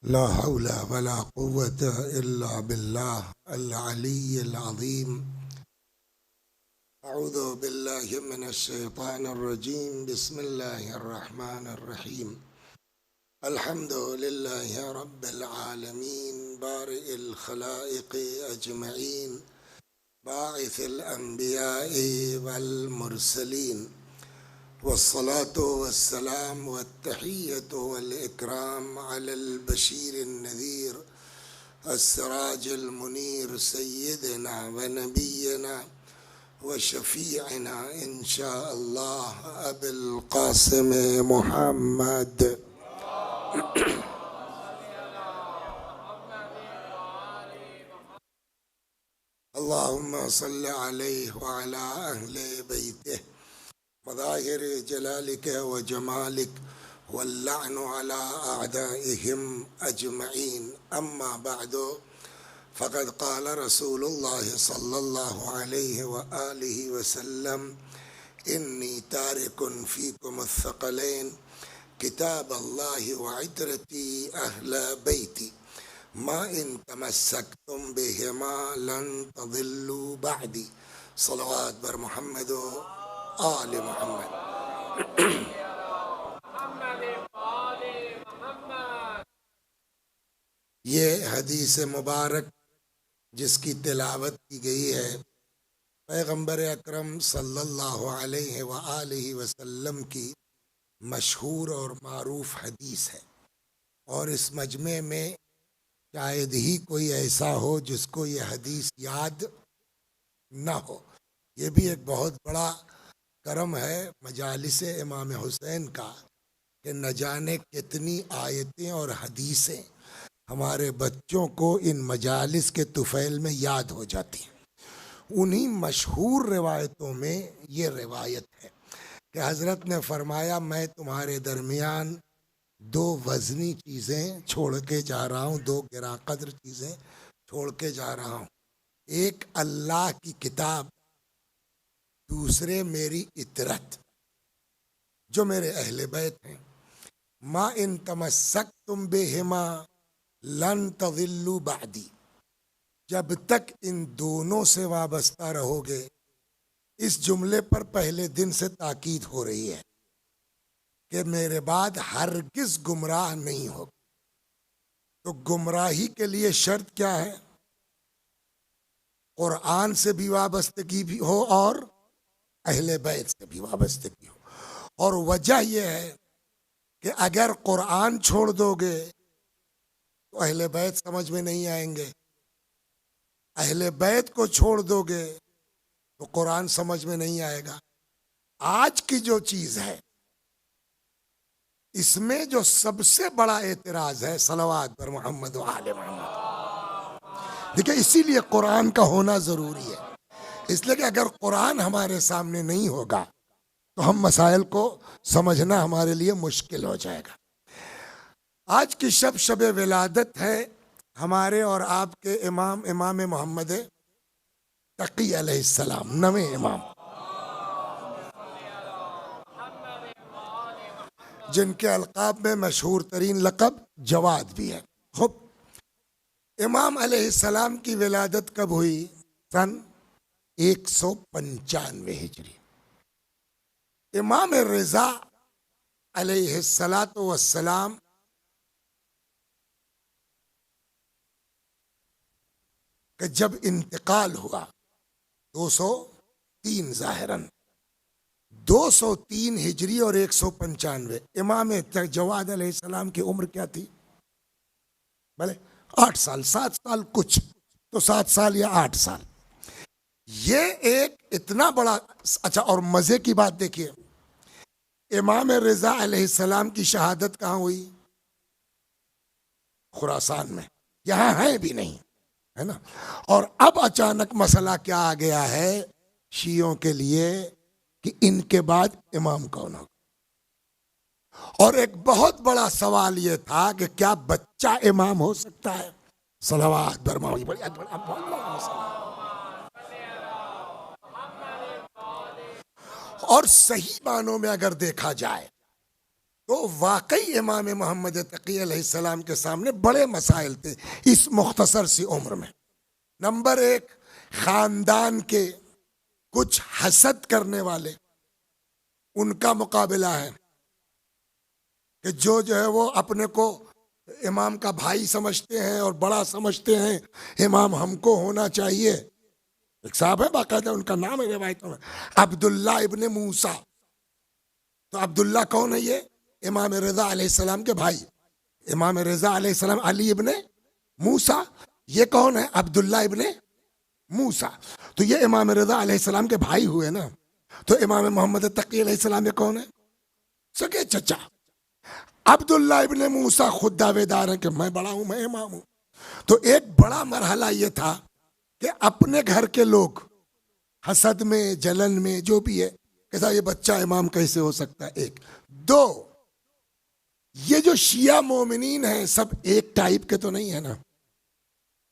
ला हौला वला कुव्वता इल्ला बिल्लाह अल अलीय्यिल अज़ीम। अऊज़ु बिल्लाहि मिनश शैतानिर रजीम। बिस्मिल्लाहिर रहमानिर रहीम। अल्हम्दुलिल्लाहि रब्बिल आलमीन बारिइल खलाइक़ि अजमईन बाइसिल अंबियाइ वल मुरसलीन वस्सलातु वस्सलाम वत्तहिय्यतु वल इकराम अलल बशीरिन नज़ीर अस्सराजिल मुनीर सय्यिदना व नबियना व शफीअना इंशा अल्लाह अबुल क़ासिम मुहम्मद। अल्लाहुम्मा सल्लि अलैहि व अला अहले बैतिहि मज़ाहिर जलालिक व जमालिक वल्लअनु अला अअदाइहिम अजमईन। अम्मा बअदु फ़क़द क़ाल रसूलुल्लाहि सल्लल्लाहु अलैहि व आलिहि वसल्लम इन्नी तारिकुन फ़ीकुम अस-सकलैन किताबल्लाहि व इतरती अहल बैती मा इन तमस्सकतुम बिहिमा लन तज़िल्लू बअदी। सलवात बर मुहम्मद व आले मुहम्मद। ये हदीस मुबारक जिसकी तिलावत की गई है पैगम्बर अकरम सल्लल्लाहु अलैहि व आलिहि वसल्लम की मशहूर और मारूफ हदीस है। और इस मजमे में शायद ही कोई ऐसा हो जिसको ये हदीस याद न हो। ये भी एक बहुत बड़ा करम है मजालिस इमाम हुसैन का कि न जाने कितनी आयतें और हदीसें हमारे बच्चों को इन मजालिस के तुफैल में याद हो जाती हैं। उन्हीं मशहूर रिवायतों में ये रिवायत है कि हज़रत ने फरमाया, मैं तुम्हारे दरमियान दो वज़नी चीज़ें छोड़ के जा रहा हूँ, दो गिरा कद्र चीज़ें छोड़ के जा रहा हूँ। एक अल्लाह की किताब, दूसरे मेरी इतरत जो मेरे अहले बैत हैं। मा इन तमस्सकतुम बिहिमा लन तज़िल्लू बअदी, जब तक इन दोनों से वाबस्ता रहोगे। इस जुमले पर पहले दिन से ताकीद हो रही है कि मेरे बाद हरगिज गुमराह नहीं होगा। तो गुमराही के लिए शर्त क्या है? कुरान से भी वाबस्तगी भी हो और अहले बैत से भी वाबस्तगी हो। और वजह यह है कि अगर कुरान छोड़ दोगे तो अहले बैत समझ में नहीं आएंगे, अहले बैत को छोड़ दोगे तो कुरान समझ में नहीं आएगा। आज की जो चीज है इसमें जो सबसे बड़ा एतराज है सलवात पर मोहम्मद व आले मोहम्मद। देखिए, इसीलिए कुरान का होना जरूरी है। इसलिए कि अगर कुरान हमारे सामने नहीं होगा तो हम मसाइल को समझना हमारे लिए मुश्किल हो जाएगा। आज की शब विलादत है हमारे और आपके इमाम मोहम्मद तकी अलैहिस्सलाम, नवे इमाम, जिनके अलकाब में मशहूर तरीन लक़ब जवाद भी है। खूब, इमाम अलैहिस्सलाम की विलादत कब हुई? सन 195 हिजरी। इमाम रिज़ा अलैहिस्सलातु वस्सलाम का जब इंतकाल हुआ 203 ज़ाहिरन 203 हिजरी और 195। इमाम जवाद अलैहिस्सलाम की उम्र क्या थी? भले 8 साल, 7 साल कुछ, तो 7 साल या 8 साल। ये एक इतना बड़ा अच्छा। और मजे की बात देखिए, इमाम रिज़ा अलैहिस्सलाम की शहादत कहाँ हुई? खुरासान में। यहां है भी नहीं, है ना। और अब अचानक मसला क्या आ गया है शियों के लिए कि इनके बाद इमाम कौन होगा। और एक बहुत बड़ा सवाल यह था कि क्या बच्चा इमाम हो सकता है? सलवात बरमावी, बड़ा बड़ा मसला। और सही मानों में अगर देखा जाए तो वाकई इमाम मोहम्मद तकी अलैहिस्सलाम के सामने बड़े मसाइल थे इस मुख्तसर सी उम्र में। नंबर एक, खानदान के कुछ हसद करने वाले, उनका मुकाबला है कि जो है वो अपने को इमाम का भाई समझते हैं और बड़ा समझते हैं, इमाम हमको होना चाहिए। एक साहब है बाकायदा, उनका नाम है रिवायतों में अब्दुल्ला इब्ने मूसा। तो अब्दुल्ला कौन है? ये इमाम रज़ा अलैहिस्सलाम के भाई। इमाम रज़ा अलैहिस्सलाम अली इब्ने मूसा, ये कौन है? अब्दुल्ला इब्ने मूसा। तो ये इमाम रज़ा अलैहिस्सलाम के भाई हुए ना। तो इमाम मोहम्मद तकी अलैहिस्सलाम ये कौन है? सगे चचा। अब्दुल्ला इब्ने मूसा खुद दावेदार है कि मैं बड़ा हूं, मैं इमाम हूं। तो एक बड़ा मरहला ये था कि अपने घर के लोग हसद में, जलन में, जो भी है, कैसा ये बच्चा इमाम कैसे हो सकता है। एक दो, ये जो शिया मोमिनीन हैं सब एक टाइप के तो नहीं है ना,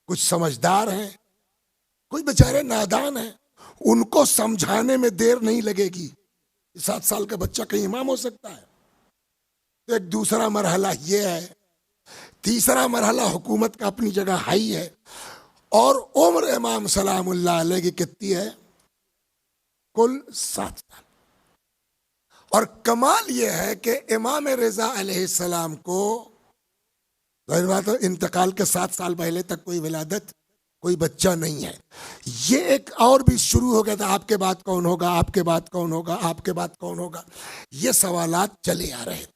कुछ समझदार हैं, कुछ बेचारे नादान हैं। उनको समझाने में देर नहीं लगेगी 7 साल का बच्चा कहीं इमाम हो सकता है। तो एक दूसरा मरहला ये है। तीसरा मरहला हुकूमत का अपनी जगह हाई है। और उम्र इमाम सलामुल्लाह अलैह की कितनी है? कुल 7 साल। और कमाल यह है कि इमाम रज़ा अलैहिस्सलाम को जाहिर बात है इंतकाल के 7 साल पहले तक कोई विलादत, कोई बच्चा नहीं है। ये एक और भी शुरू हो गया था, आपके बाद कौन होगा, आपके बाद कौन होगा, आपके बाद कौन होगा, ये सवालात चले आ रहे।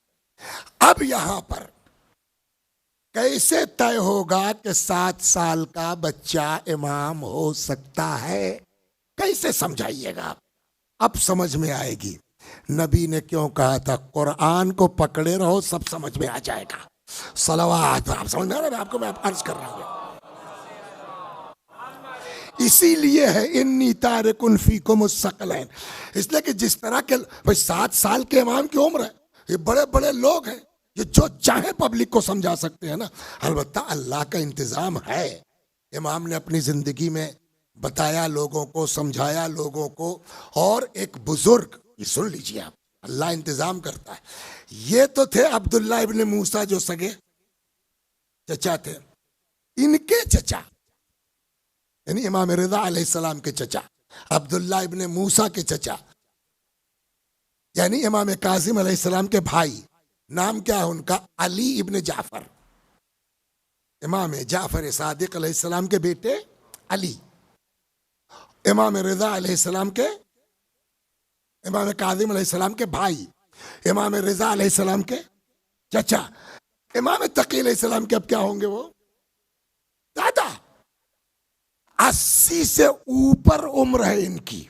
अब यहां पर कैसे तय होगा कि 7 साल का बच्चा इमाम हो सकता है? कैसे समझाइएगा आप? अब समझ में आएगी। नबी ने क्यों कहा था कुरान को पकड़े रहो, सब समझ में आ जाएगा। सलावत, आप समझ में आ रहा है? आपको मैं अर्ज कर रहा हूं। इसीलिए है इन्नी तारिकुन फीकुम मुस्तक़लैन, इसलिए कि जिस तरह के भाई 7 साल के इमाम की उम्र है, ये बड़े बड़े लोग हैं, ये जो चाहे पब्लिक को समझा सकते हैं ना। अलबत्ता अल्लाह का इंतजाम है। इमाम ने अपनी जिंदगी में बताया लोगों को, समझाया लोगों को। और एक बुजुर्ग, ये सुन लीजिए आप, अल्लाह इंतजाम करता है। ये तो थे अब्दुल्ला इब्ने मूसा जो सगे चचा थे, इनके चचा यानी इमाम रज़ा अलैहिस्सलाम के चचा, अब्दुल्ला इब्ने मूसा के चचा यानी इमाम कासिम अलैहिस्सलाम के भाई। नाम क्या है उनका? अली इब्ने जाफर। इमाम जाफर सादिक अलैहिस्सलाम के बेटे अली, इमाम रज़ा अलैहिस्सलाम के, इमाम कासिम अलैहिस्सलाम के भाई, इमाम रज़ा अलैहिस्सलाम के चचा। इमाम तकी अलैहिस्सलाम के अब क्या होंगे? वो दादा। 80 से ऊपर उम्र है इनकी।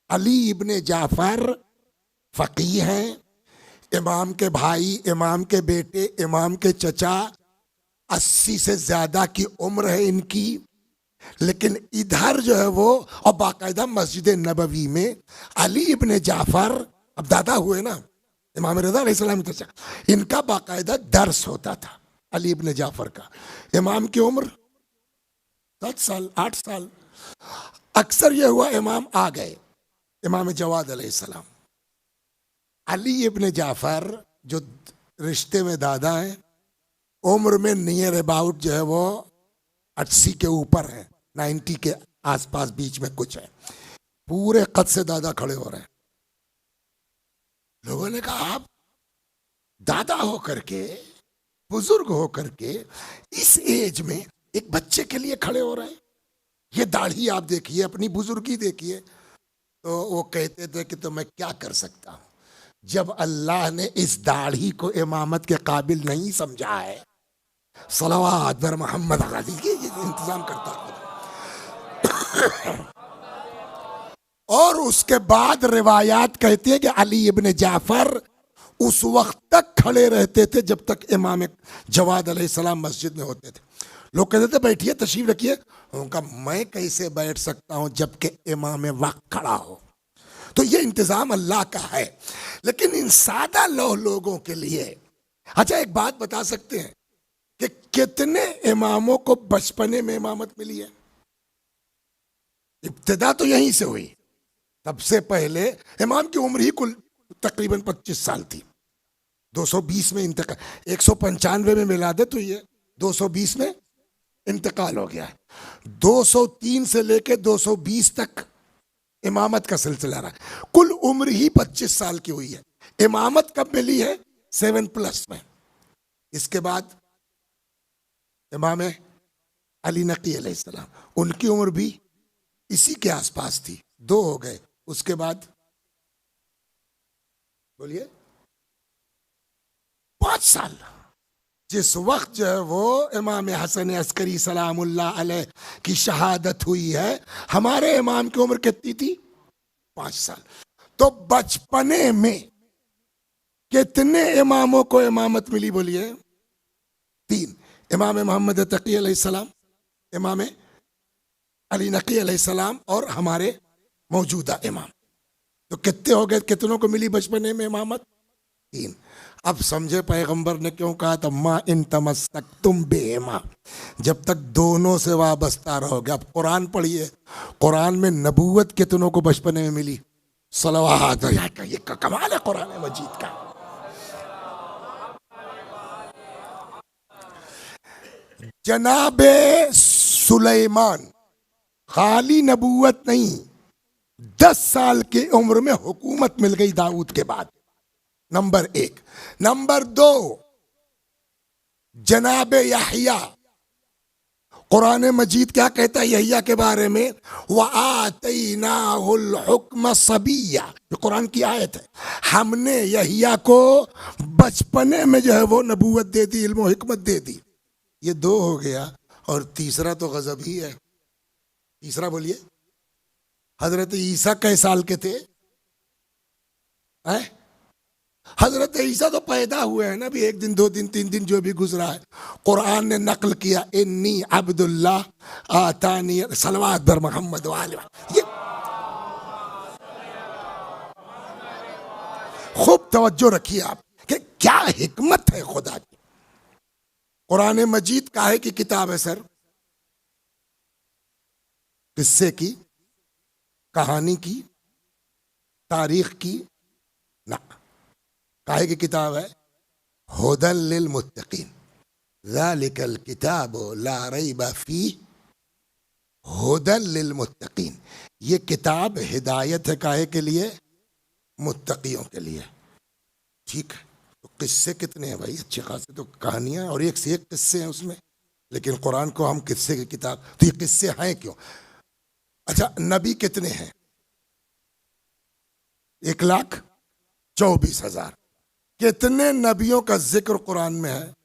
अली इब्ने जाफर फकीह हैं, इमाम के भाई, इमाम के बेटे, इमाम के चचा। 80 से ज्यादा की उम्र है इनकी। लेकिन इधर जो है वो, और बाकायदा मस्जिद नबवी में अली इब्ने जाफर, अब दादा हुए ना इमाम रज़ा अलैहिस्सलाम के चचा, इनका बाकायदा दर्स होता था अली इब्ने जाफर का। इमाम की उम्र 7 साल, 8 साल। अक्सर यह हुआ इमाम आ गए, इमाम जवाद अलैहिस्सलाम, अली इब्ने जाफर जो रिश्ते में दादा हैं, उम्र में नियर अबाउट जो है वो 80 के ऊपर है, 90 के आसपास बीच में कुछ है। पूरे कद से दादा खड़े हो रहे हैं। लोगों ने कहा आप दादा होकर के, बुजुर्ग होकर के इस एज में एक बच्चे के लिए खड़े हो रहे हैं? ये दाढ़ी आप देखिए, अपनी बुजुर्गी देखिए। तो वो कहते थे कि तो मैं क्या कर सकता हूं, जब अल्लाह ने इस दाढ़ी को इमामत के काबिल नहीं समझा है। सलावत बर मोहम्मद अली के इंतजाम करता है। और उसके बाद रिवायात कहती है कि अली इब्ने जाफर उस वक्त तक खड़े रहते थे जब तक इमाम जवाद अलैहिस्सलाम मस्जिद में होते थे। लोग कहते थे बैठिए, तशरीफ रखिए। उनका मैं कैसे बैठ सकता हूं जबकि इमाम वक्त खड़ा हो। तो ये इंतजाम अल्लाह का है। लेकिन इन सादा लोगों के लिए, अच्छा एक बात बता सकते हैं कि कितने इमामों को बचपने में इमामत मिली है? इब्तिदा तो यहीं से हुई। सबसे पहले इमाम की उम्र ही कुल तकरीबन 25 साल थी। 220 में इंतकाल, 195 में विलादत हुई है, 220 में इंतकाल हो गया है। 203 से लेके 220 तक इमामत का सिलसिला रहा। कुल उम्र ही 25 साल की हुई है। इमामत कब मिली है? 7+ में। इसके बाद इमाम अली नकी अलैहिस्सलाम, उनकी उम्र भी इसी के आसपास थी, 2 हो गए। उसके बाद बोलिए 5 साल। जिस वक्त जो है वो इमाम हसन अस्करी सलामुल्लाह अलैह की शहादत हुई है, हमारे इमाम की उम्र कितनी थी? 5 साल। तो बचपने में कितने इमामों को इमामत मिली? बोलिए 3। इमाम मोहम्मद तकी अलैहिस्सलाम, इमाम अली नकी अलैहिस्सलाम और हमारे मौजूदा इमाम। तो कितने हो गए? कितनों को मिली बचपने में इमामत? 3। अब समझे पैगंबर ने क्यों कहा था माँ इन तमस्तक तुम बेमा, जब तक दोनों से वाबस्ता रहोगे। अब कुरान पढ़िए, कुरान में नबूवत कितनों को बचपने में मिली? सलवात। ये कमाल है कुरान मजीद का। जनाबे सुलेमान खाली नबूवत नहीं, 10 साल की उम्र में हुकूमत मिल गई दाऊद के बाद। नंबर 1। नंबर 2, जनाबे यहया, कुरान मजीद क्या कहता है यहया के बारे में? वआतैनाहुल हुक्म सबिया, ये कुरान की आयत है। हमने यहया को बचपने में जो है वो नबूवत दे दी, इल्म और हिकमत दे दी। ये 2 हो गया। और तीसरा तो गजब ही है। तीसरा बोलिए, हजरत ईसा कै साल के थे? हजरत ईसा तो पैदा हुए हैं ना, अभी 1 दिन 2 दिन 3 दिन जो भी गुजरा है। कुरान ने नकल किया इन्नी अब्दुल्लाह आतानी सलवात बर मोहम्मद वाले। ये खूब तवज्जो रखिए आप कि क्या हिकमत है खुदा की। कुरान मजीद काहे की किताब है सर? किस्से की, कहानी की, तारीख की? ना, काहे की किताब है? हुदल लिल मुत्तकीन, ज़ालिकल किताबु ला रैब फीह हुदल लिल मुत्तकीन। ये किताब हिदायत है काहे के लिए? मुत्तकियों के लिए। ठीक है, तो किस्से कितने हैं भाई? अच्छे खासे तो कहानियां और एक से एक किस्से हैं उसमें, लेकिन कुरान को हम किस्से की किताब। तो ये किस्से हैं क्यों? अच्छा, नबी कितने हैं? 1,24,000। कितने नबियों का जिक्र कुरान में है?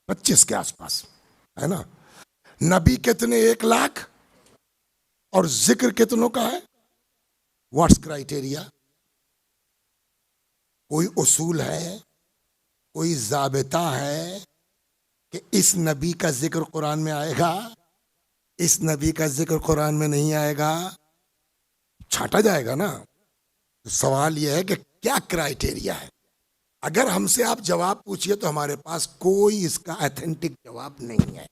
25 के आसपास है ना। नबी कितने? 1,00,000। और जिक्र कितनों का है? What's criteria? कोई उसूल है, कोई जाबिता है कि इस नबी का जिक्र कुरान में आएगा, इस नबी का जिक्र कुरान में नहीं आएगा? छांटा जाएगा ना। तो सवाल यह है कि क्या क्राइटेरिया है? अगर हमसे आप जवाब पूछिए तो हमारे पास कोई इसका ऑथेंटिक जवाब नहीं है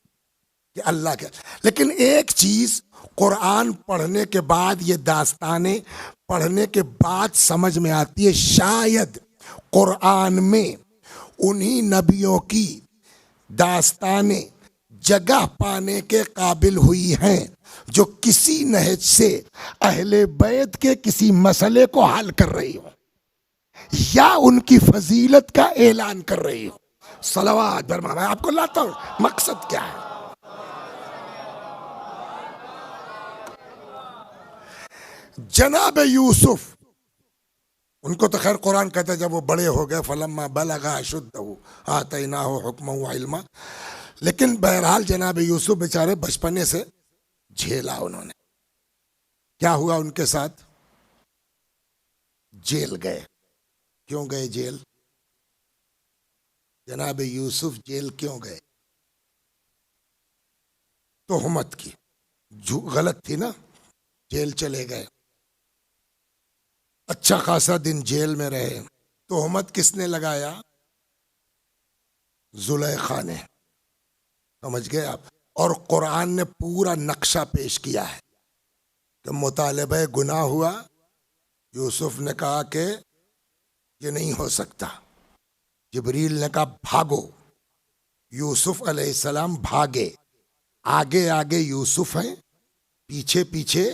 कि अल्लाह के। लेकिन एक चीज कुरान पढ़ने के बाद, ये दास्तानें पढ़ने के बाद समझ में आती है, शायद कुरान में उन्हीं नबियों की दास्तानें जगह पाने के काबिल हुई हैं जो किसी नहज से अहले बैत के किसी मसले को हल कर रही हो या उनकी फजीलत का ऐलान कर रही हो। सलवात बरमा, मैं आपको लाता हूं मकसद क्या है। जनाब यूसुफ, उनको तो खैर कुरान कहता है जब वो बड़े हो गए, फलम्मा बलगा अशुद्धहु आतैनाहु हुक्मन व इल्मा। लेकिन बहरहाल जनाब यूसुफ बेचारे बचपने से झेला उन्होंने। क्या हुआ उनके साथ? जेल गए। क्यों गए जेल? जनाब यूसुफ जेल क्यों गए? तोहमत की, गलत थी ना, जेल चले गए। अच्छा खासा दिन जेल में रहे। तोहमत किसने लगाया? जुलेखा ने। समझ गए आप? और कुरान ने पूरा नक्शा पेश किया है कि मुतालिबे गुनाह हुआ। यूसुफ ने कहा कि ये नहीं हो सकता। जिब्रील ने कहा भागो। यूसुफ अलैहिस्सलाम भागे। आगे आगे यूसुफ हैं, पीछे पीछे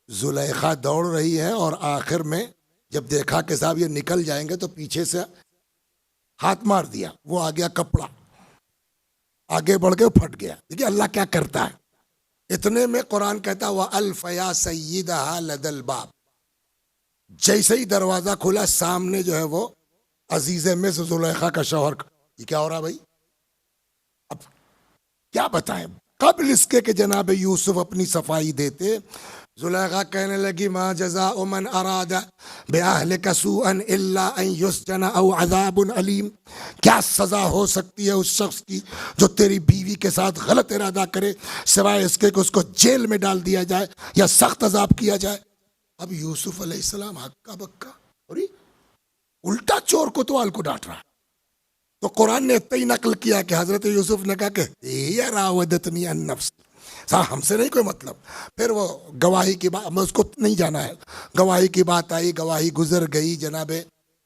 जुलेखा दौड़ रही है, और आखिर में जब देखा कि साहब ये निकल जाएंगे तो पीछे से हाथ मार दिया, वो आ गया कपड़ा, आगे बढ़ के फट गया। देखिए अल्लाह क्या करता है। इतने में कुरान कहता हुआ अल्फया सय्यिदहा लदल बाब, जैसे ही दरवाजा खुला सामने जो है वो अजीज़े में से जुलेखा का शौहर। ये क्या हो रहा भाई? अब क्या बताएं। कब्ल इसके कि जनाब यूसुफ अपनी सफाई देते, जुलेखा कहने लगी मा जज़ाउ मन अरादा बिअहलिका सूअन इल्ला अन युस्जना औ अज़ाबुन अलीम। क्या सजा हो सकती है उस शख्स की जो तेरी बीवी के साथ गलत इरादा करे, सिवाय इसके कि उसको जेल में डाल दिया जाए या सख्त अजाब किया जाए। अब यूसुफ अलैहिस्सलाम हक्का बक्का, और उल्टा चोर कोतवाल को डांट रहा है। तो कुरान ने इतना ही नकल किया कि हजरत यूसुफ ने कहा कि या रावदतनी अन नफ्स, साहब हमसे नहीं कोई मतलब। फिर वो गवाही की बात, मैं उसको नहीं जाना है, गवाही की बात आई, गवाही गुजर गई, जनाब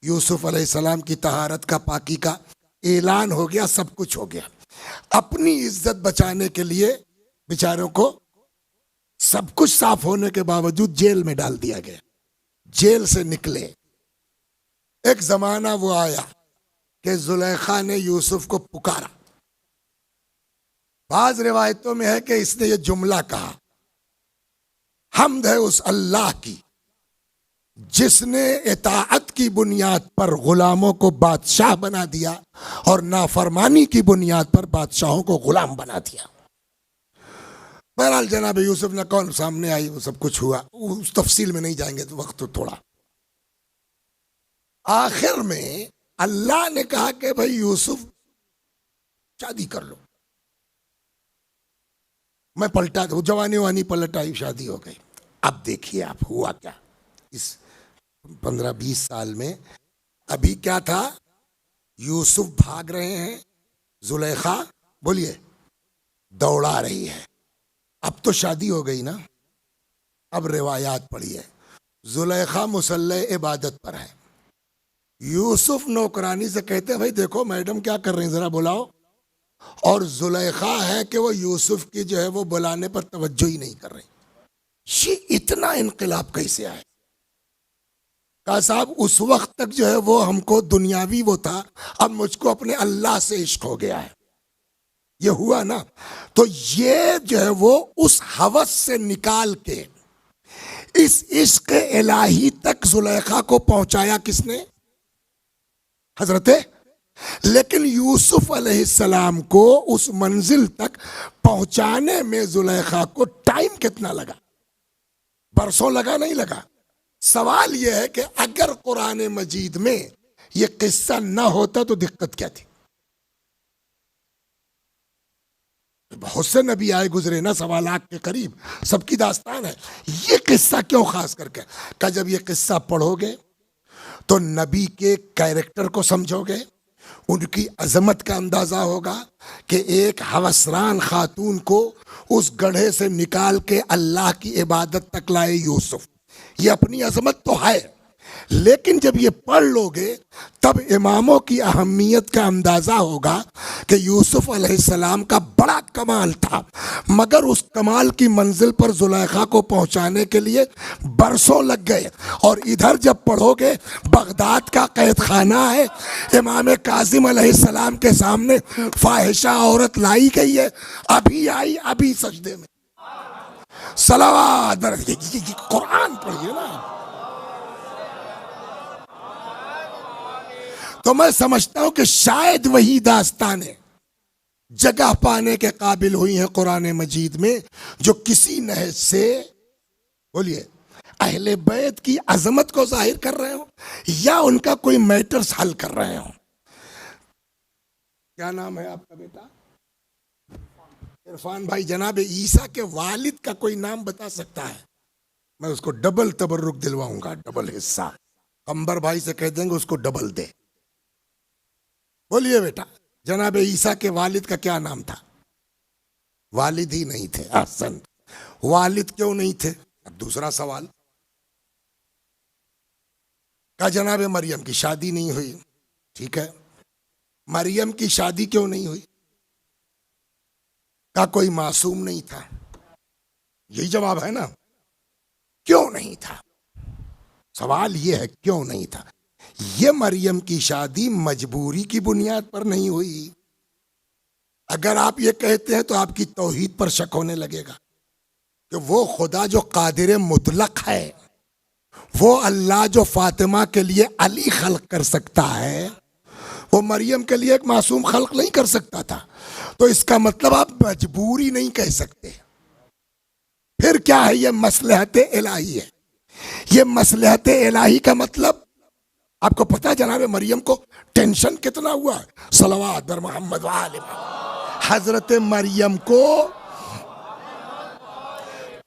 यूसुफ अलैहिस्सलाम की तहारत का, पाकी का ऐलान हो गया, सब कुछ हो गया। अपनी इज्जत बचाने के लिए बेचारों को सब कुछ साफ होने के बावजूद जेल में डाल दिया गया। जेल से निकले, एक जमाना वो आया कि जुलेखा ने यूसुफ को पुकारा। बाज रिवायतों में है कि इसने ये जुमला कहा, हम्द है उस अल्लाह की जिसने इताअत की बुनियाद पर गुलामों को बादशाह बना दिया और नाफरमानी की बुनियाद पर बादशाहों को गुलाम बना दिया। बहरहाल जनाब यूसुफ ने कौन सामने आई, वो सब कुछ हुआ, उस तफसील में नहीं जाएंगे तो वक्त तो थोड़ा। आखिर में अल्लाह ने कहा कि भाई यूसुफ शादी कर लो। मैं पलटा, वो जवानी वानी पलट आई, शादी हो गई। अब देखिए आप हुआ क्या इस 15-20 साल में। अभी क्या था, यूसुफ भाग रहे हैं, जुलेखा बोलिए दौड़ा रही है। अब तो शादी हो गई ना। अब रिवायात पढ़िए, जुलेखा मुसल्ले इबादत पर है, यूसुफ नौकरानी से कहते हैं भाई देखो मैडम क्या कर रही हैं जरा बुलाओ, और जुलेखा है कि वो यूसुफ की जो है वो बुलाने पर तवज्जो ही नहीं कर रही। ये इतना इनकलाब कैसे आए? कहा साहब उस वक्त तक जो है वो हमको दुनियावी वो था, अब मुझको अपने अल्लाह से इश्क हो गया है। ये हुआ ना, तो ये जो है वो उस हवस से निकाल के इस इश्क इलाही तक जुलेखा को पहुंचाया किसने? हजरते। लेकिन यूसुफ अलैहिस्सलाम को उस मंजिल तक पहुंचाने में जुलेखा को टाइम कितना लगा? बरसों लगा? नहीं लगा। सवाल यह है कि अगर कुरान मजीद में यह किस्सा न होता तो दिक्कत क्या थी? बहुत से नबी आए गुजरे ना, 1.25 लाख के करीब, सबकी दास्तान है। ये किस्सा क्यों खास करके? का जब ये किस्सा पढ़ोगे तो नबी के कैरेक्टर को समझोगे, उनकी अजमत का अंदाजा होगा कि एक हवसरान खातून को उस गड्ढे से निकाल के अल्लाह की इबादत तक लाए यूसुफ। ये अपनी अजमत तो है, लेकिन जब ये पढ़ लोगे तब इमामों की अहमियत का अंदाजा होगा कि यूसुफ अलैहिस्सलाम का बड़ा कमाल था, मगर उस कमाल की मंजिल पर जुलेखा को पहुंचाने के लिए बरसों लग गए। और इधर जब पढ़ोगे बगदाद का कैद खाना है, इमाम कासिम अलैहिस्सलाम के सामने फाहिशा औरत लाई गई है, अभी आई अभी सजदे में। सलावत कुरान पढ़िए ना। तो मैं समझता हूं कि शायद वही दास्तानें जगह पाने के काबिल हुई हैं कुरान मजीद में, जो किसी नहज से बोलिए अहले बैत की अजमत को जाहिर कर रहे हो या उनका कोई मैटर्स हल कर रहे हो। क्या नाम है आपका बेटा? इरफान भाई। जनाब ईसा के वालिद का कोई नाम बता सकता है? मैं उसको डबल तबर्रुक दिलवाऊंगा, डबल हिस्सा। कंबर भाई से कह देंगे उसको डबल दे। बोलिए बेटा, जनाब ईसा के वालिद का क्या नाम था? वालिद ही नहीं थे। ahsan। वालिद क्यों नहीं थे? अब दूसरा सवाल, कहा जनाब मरियम की शादी नहीं हुई। ठीक है, मरियम की शादी क्यों नहीं हुई? कहा कोई मासूम नहीं था। यही जवाब है ना, क्यों नहीं था। सवाल यह है क्यों नहीं था। यह मरियम की शादी मजबूरी की बुनियाद पर नहीं हुई। अगर आप ये कहते हैं तो आपकी तौहीद पर शक होने लगेगा कि वो खुदा जो कादिर मुतलक है, वो अल्लाह जो फातिमा के लिए अली खल्क कर सकता है, वो मरियम के लिए एक मासूम खल्क नहीं कर सकता था। तो इसका मतलब आप मजबूरी नहीं कह सकते। फिर क्या है? ये मसलहत इलाही है। ये मसलहत इलाही का मतलब आपको पता है जनाब मरियम को टेंशन कितना हुआ है? सलवात बर मोहम्मद व आले मोहम्मद। हजरत मरियम को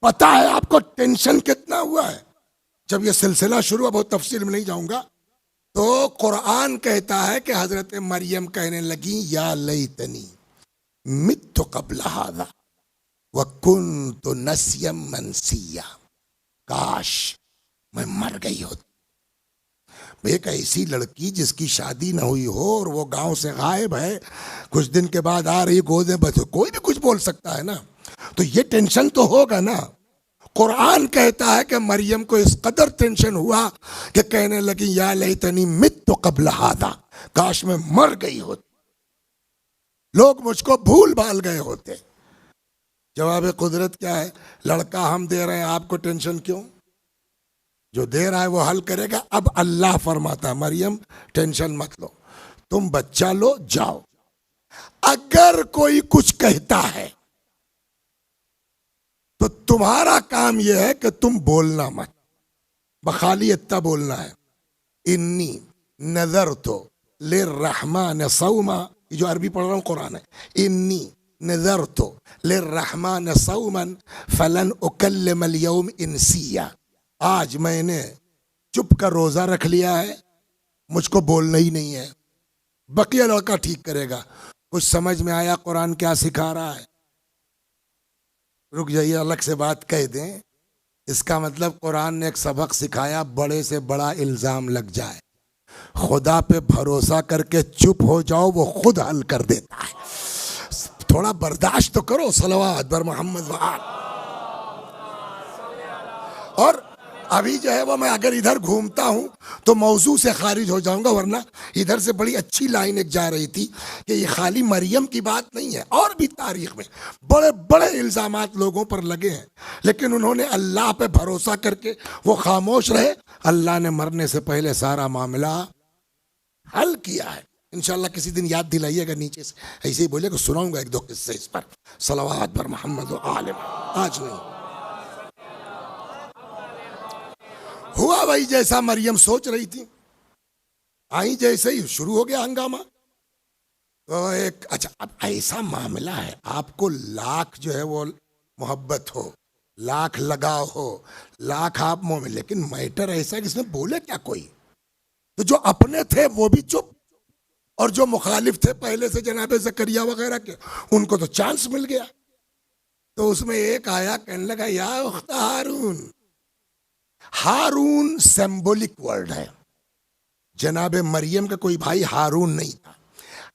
पता है आपको टेंशन कितना हुआ है? जब ये सिलसिला शुरू, अब बहुत तफसील में नहीं जाऊंगा, तो कुरान कहता है कि हजरत मरियम कहने लगी या लैतनी मित्तु क़ब्ल हाज़ा व कुन्तु नस्यम मनसिया। काश मैं मर गई होती। एक ऐसी लड़की जिसकी शादी न हुई हो और वो गांव से गायब है, कुछ दिन के बाद आ रही गोद में बच्चे, कोई भी कुछ बोल सकता है ना, तो ये टेंशन तो होगा ना। कुरान कहता है कि मरियम को इस कदर टेंशन हुआ कि कहने लगी या लैतनी मित्तु क़ब्ल हाज़ा, काश मैं मर गई होती, लोग मुझको भूल भाल गए होते। जवाब कुदरत क्या है? लड़का हम दे रहे हैं, आपको टेंशन क्यों? जो दे रहा है वो हल करेगा। अब अल्लाह फरमाता है मरियम टेंशन मत लो, तुम बच्चा लो जाओ। अगर कोई कुछ कहता है तो तुम्हारा काम यह है कि तुम बोलना मत, बखाली इतना बोलना है, इन्नी नजर तो ले रहमान सौमा। जो अरबी पढ़ रहा हूं कुरान है, इन्नी नजर तो ले रहमान सौमन फलन उकल्लिम अल यौम इंसिया। आज मैंने चुप का रोजा रख लिया है, मुझको बोलना ही नहीं है, बकिया लड़का ठीक करेगा। कुछ समझ में आया कुरान क्या सिखा रहा है? रुक जाइए, अलग से बात कह दें। इसका मतलब कुरान ने एक सबक सिखाया, बड़े से बड़ा इल्जाम लग जाए, खुदा पे भरोसा करके चुप हो जाओ, वो खुद हल कर देता है। थोड़ा बर्दाश्त तो करो। सलवात बर मोहम्मद व आल। और अभी जो है वो मैं अगर इधर घूमता हूं तो मौजू से खारिज हो जाऊंगा, वरना इधर से बड़ी अच्छी लाइन एक जा रही थी कि ये खाली मरियम की बात नहीं है, और भी तारीख में बड़े बड़े इल्जामात लोगों पर लगे हैं, लेकिन उन्होंने अल्लाह पे भरोसा करके वो खामोश रहे। अल्लाह ने मरने से पहले सारा मामला हल किया है। इंशाल्लाह किसी दिन याद दिलाइएगा नीचे से, ऐसे ही बोले कि सुनाऊंगा एक दो किस्से इस पर। सलवात पर मोहम्मद व आले। आज नहीं हुआ वही जैसा मरियम सोच रही थी, आई जैसे ही शुरू हो गया हंगामा। तो एक अच्छा, अब ऐसा मामला है, आपको लाख जो है वो मोहब्बत हो, लाख लगाव हो, लाख आप मोमिन, लेकिन मैटर ऐसा है कि इसमें बोले क्या कोई? तो जो अपने थे वो भी चुप, और जो मुखालिफ थे पहले से जनाब जकरिया वगैरह के, उनको तो चांस मिल गया। तो उसमें एक आया, कहने लगा या उख्त हारून। हारून सिंबॉलिक वर्ड है। जनाब मरियम का कोई भाई हारून नहीं था।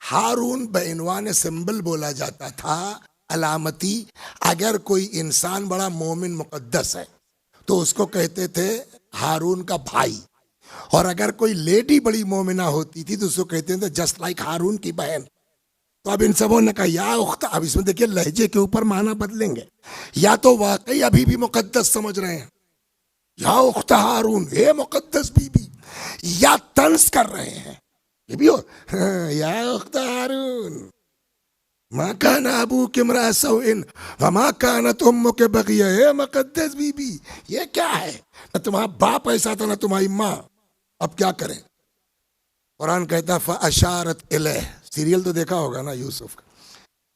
हारून बइनवान सिंबल बोला जाता था, अलामती। अगर कोई इंसान बड़ा मोमिन मुकद्दस है तो उसको कहते थे हारून का भाई, और अगर कोई लेडी बड़ी मोमिना होती थी तो उसको कहते थे जस्ट लाइक हारून की बहन। तो अब इन सबों ने कहा या उख्ता। अब इसमें देखिए लहजे के ऊपर माना बदलेंगे, या तो वाकई अभी भी मुकद्दस समझ रहे हैं या उख्ता हारून, हे मुकद्दस बीबी, या तंज कर रहे हैं ये भी हो, या उख्ता हारून मा कान अबूक इम्रा सौइन व मा कानत उम्मुक बगिया। हे मुकद्दस बीबी, ये क्या है? न तुम्हारा बाप ऐसा था न तुम्हारी माँ, अब क्या करें? कुरान कहता फ़अशारत इलैह। सीरियल तो देखा होगा ना यूसुफ का,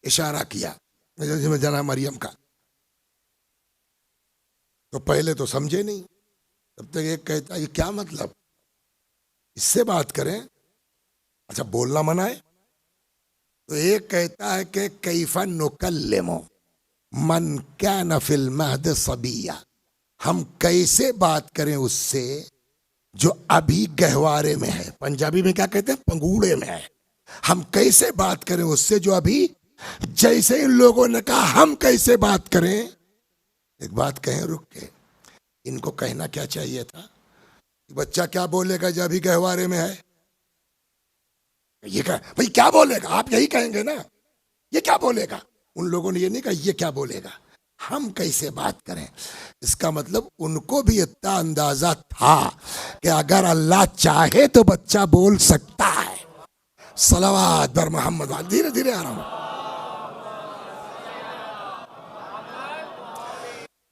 इशारा किया जिसमें जना मरियम का। तो पहले तो समझे नहीं, तब तक एक कहता ये क्या मतलब, इससे बात करें, अच्छा बोलना मना है। तो एक कहता है कि कैफा नुकल्लिमु मन कान फिल महद सबिया, हम कैसे बात करें उससे जो अभी गहवारे में है, पंजाबी में क्या कहते हैं, पंगूड़े में है, हम कैसे बात करें उससे जो अभी, जैसे इन लोगों ने कहा हम कैसे बात करें। एक बात कहें रुक के, इनको कहना क्या चाहिए था कि बच्चा क्या बोलेगा जब अभी गहवारे में है, ये कह भाई क्या बोलेगा, आप यही कहेंगे ना, ये क्या बोलेगा। उन लोगों ने ये नहीं कहा ये क्या बोलेगा, हम कैसे बात करें। इसका मतलब उनको भी इतना अंदाजा था कि अगर अल्लाह चाहे तो बच्चा बोल सकता है। सलावत बर मोहम्मद, धीरे धीरे आ रहा हूं।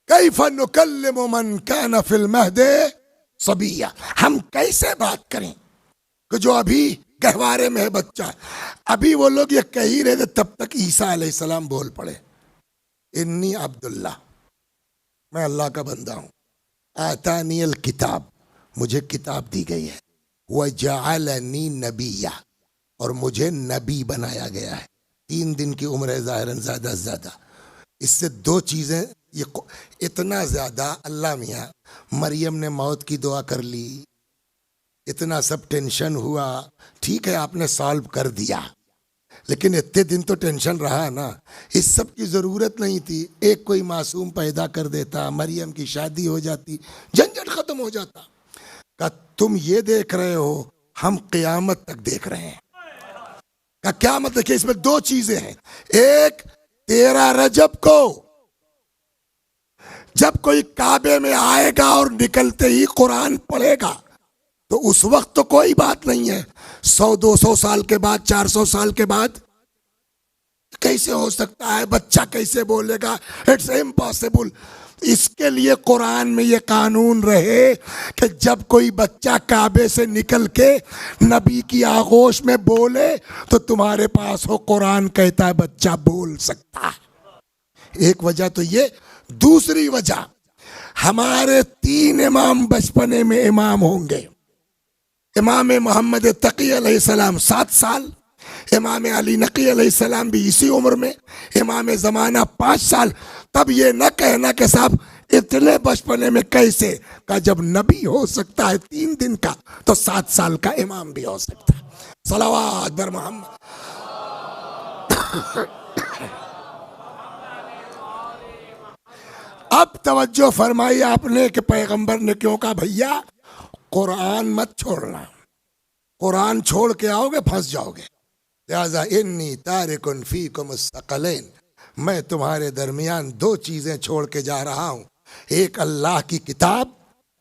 कैफ नुकल्लिमु मन कान फिल महदे सबिया, हम कैसे बात करें कि जो अभी गहवारे में है बच्चा। अभी वो लोग ये कह ही रहे थे तब तक ईसा अलैहिस्सलाम बोल पड़े, इन्नी अब्दुल्ला, मैं अल्लाह का बंदा हूं, आतानियल किताब, मुझे किताब दी गई है, वह जअलनी नबिया, और मुझे नबी बनाया गया है। 3 दिन की उम्र है ज़ाहिरन, ज़्यादा से ज़्यादा। इससे 2 चीज़ें, ये इतना ज़्यादा अल्लाह मियाँ, मरियम ने मौत की दुआ कर ली, इतना सब टेंशन हुआ, ठीक है आपने सॉल्व कर दिया, लेकिन इतने दिन तो टेंशन रहा ना। इस सब की ज़रूरत नहीं थी, एक कोई मासूम पैदा कर देता, मरियम की शादी हो जाती, झंझट ख़त्म हो जाता। का तुम ये देख रहे हो, हम क़यामत तक देख रहे हैं। का क्या मतलब कि इसमें 2 चीज़ें हैं। एक, 13 रजब को जब कोई काबे में आएगा और निकलते ही कुरान पढ़ेगा, तो उस वक्त तो कोई बात नहीं है। 100-200 साल के बाद, 400 साल के बाद कैसे हो सकता है, बच्चा कैसे बोलेगा, इट्स इम्पॉसिबल। इसके लिए कुरान में ये कानून रहे कि जब कोई बच्चा काबे से निकल के नबी की आगोश में बोले तो तुम्हारे पास हो कुरान कहता है बच्चा बोल सकता है। एक वजह तो ये। दूसरी वजह, हमारे 3 इमाम बचपने में इमाम होंगे। इमाम मोहम्मद तकी अलैहिस्सलाम 7 साल, इमाम अली नकी अलैहिस्सलाम भी इसी उम्र में, इमाम ज़माना 5 साल। तब ये न कहना कि साहब इतने बचपने में कैसे, का जब नबी हो सकता है 3 दिन का, तो 7 साल का इमाम भी हो सकता है। सलावत बर मोहम्मद। अब तवज्जो फरमाई आपने कि पैगंबर ने क्यों कहा भैया कुरान मत छोड़ना, कुरान छोड़ के आओगे फंस जाओगे। लिहाजा इन्नी तारिकुन फीकुम मुस्तक़लैन, मैं तुम्हारे दरमियान 2 चीजें छोड़ के जा रहा हूं, एक अल्लाह की किताब,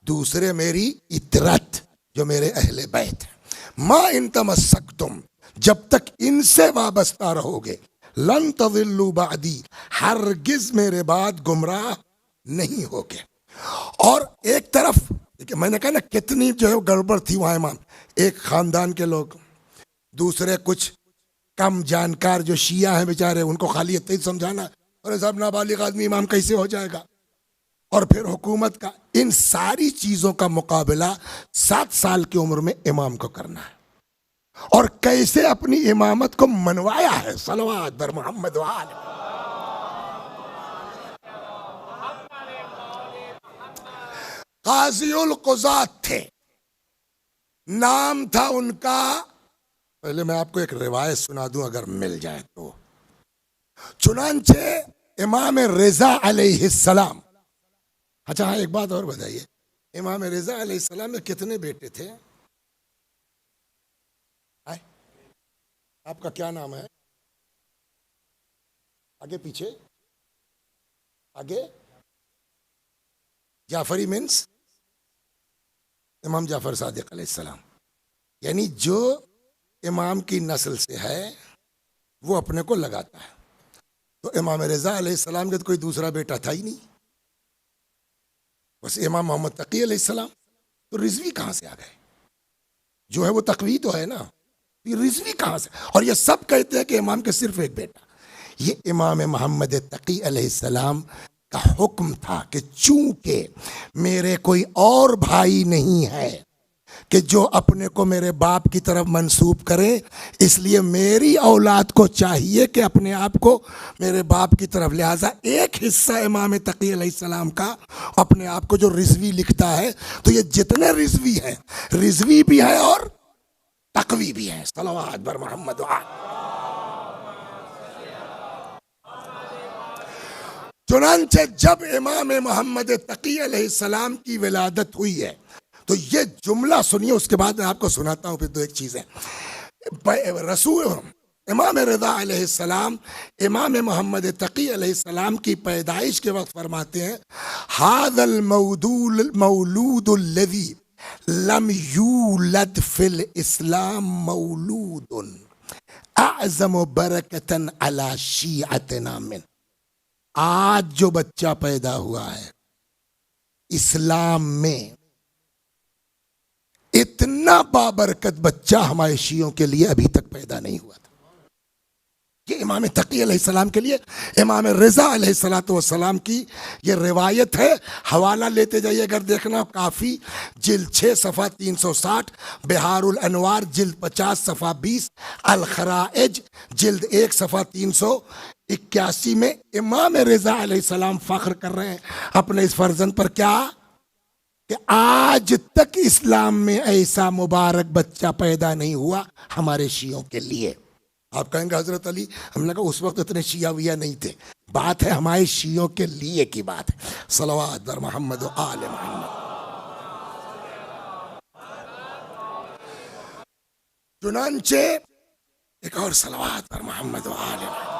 दूसरे मेरी इतरत जो मेरे अहले बैत है। मा इन तमस्सक्तुम, जब तक इनसे वाबस्ता रहोगे, लन तज़िल्लू बादी, हरगिज मेरे बाद गुमराह नहीं होगे। और एक तरफ मैंने कहा ना कितनी जो है गड़बड़ थी वहां इमाम, एक खानदान के लोग, दूसरे कुछ कम जानकार जो शिया हैं बेचारे, उनको खाली इतना ही समझाना, अरे साहब नाबालिग आदमी इमाम कैसे हो जाएगा, और फिर हुकूमत का, इन सारी चीजों का मुकाबला 7 साल की उम्र में इमाम को करना है। और कैसे अपनी इमामत को मनवाया है। सलवात बर मोहम्मद वाले। काज़ीउल क़ुज़ात थे, नाम था उनका, पहले मैं आपको एक रिवायत सुना दूं अगर मिल जाए तो। चुनांचे इमाम रिज़ा अलैहिस्सलाम, अच्छा हाँ एक बात और बताइए, इमाम रिज़ा अलैहिस्सलाम में कितने बेटे थे? आपका क्या नाम है? आगे पीछे, आगे। जाफरी मीन्स इमाम जाफर सादिक अलैहिस्सलाम, यानी जो इमाम की नस्ल से है वो अपने को लगाता है। तो इमाम रिज़ा अलैहिस्सलाम के तो कोई दूसरा बेटा था ही नहीं, बस इमाम मोहम्मद तकी अलैहिस्सलाम। तो रिजवी कहाँ से आ गए? जो है वो तकवी तो है ना, ये रिजवी कहाँ से? और ये सब कहते हैं कि इमाम के सिर्फ एक बेटा। ये इमाम मोहम्मद तकी अलैहिस्सलाम का हुक्म था कि चूंकि मेरे कोई और भाई नहीं है, कि जो अपने को मेरे बाप की तरफ मंसूब करें, इसलिए मेरी औलाद को चाहिए कि अपने आप को मेरे बाप की तरफ, लिहाजा एक हिस्सा इमाम तकी अलैहिस्सलाम का अपने आप को जो रिजवी लिखता है, तो ये जितने रिजवी हैं, रिजवी भी है और तकवी भी है। सल्लल्लाहु बर मोहम्मद। चुनांचे जब इमाम मोहम्मद तकी अलैहिस्सलाम की विलादत हुई है, तो ये जुमला सुनिए, उसके बाद मैं आपको सुनाता हूँ फिर दो एक चीजें। रसूल इमाम रिज़ा अलैहिस्सलाम इमाम मोहम्मद तकी अलैहिस्सलाम की पैदाइश के वक्त फरमाते हैं, हादल मौलूदुल्लज़ी लम यूलद फिल इस्लाम मौलूदुन अअज़म बरकतन अला शीअतना मिन। आज जो बच्चा पैदा हुआ है इस्लाम में, इतना बाबरकत बच्चा हमारे शियों के लिए अभी तक पैदा नहीं हुआ था। ये इमाम तकी अलैहिस्सलाम के लिए इमाम रिज़ा अलैहिस्सलाम की ये रिवायत है। हवाला लेते जाइए अगर देखना, काफ़ी जिल्द 6 सफ़ा 360, बिहारुल अनवार जिल्द 50 सफ़ा 20, अल खराइज जिल्द 1 सफ़ा 381 में इमाम रिज़ा अलैहिस्सलाम फ़ख्र कर रहे हैं अपने इस फर्जंद पर, क्या कि आज तक इस्लाम में ऐसा मुबारक बच्चा पैदा नहीं हुआ हमारे शियों के लिए। आप कहेंगे हजरत अली, हमने कहा उस वक्त इतने शिया विया नहीं थे, बात है हमारे शियों के लिए की बात है। सल्लल्लाहु अलैहि मोहम्मद व आले मोहम्मद। चुनांचे एक और सल्लल्लाहु अलैहि मोहम्मद व आले मोहम्मद।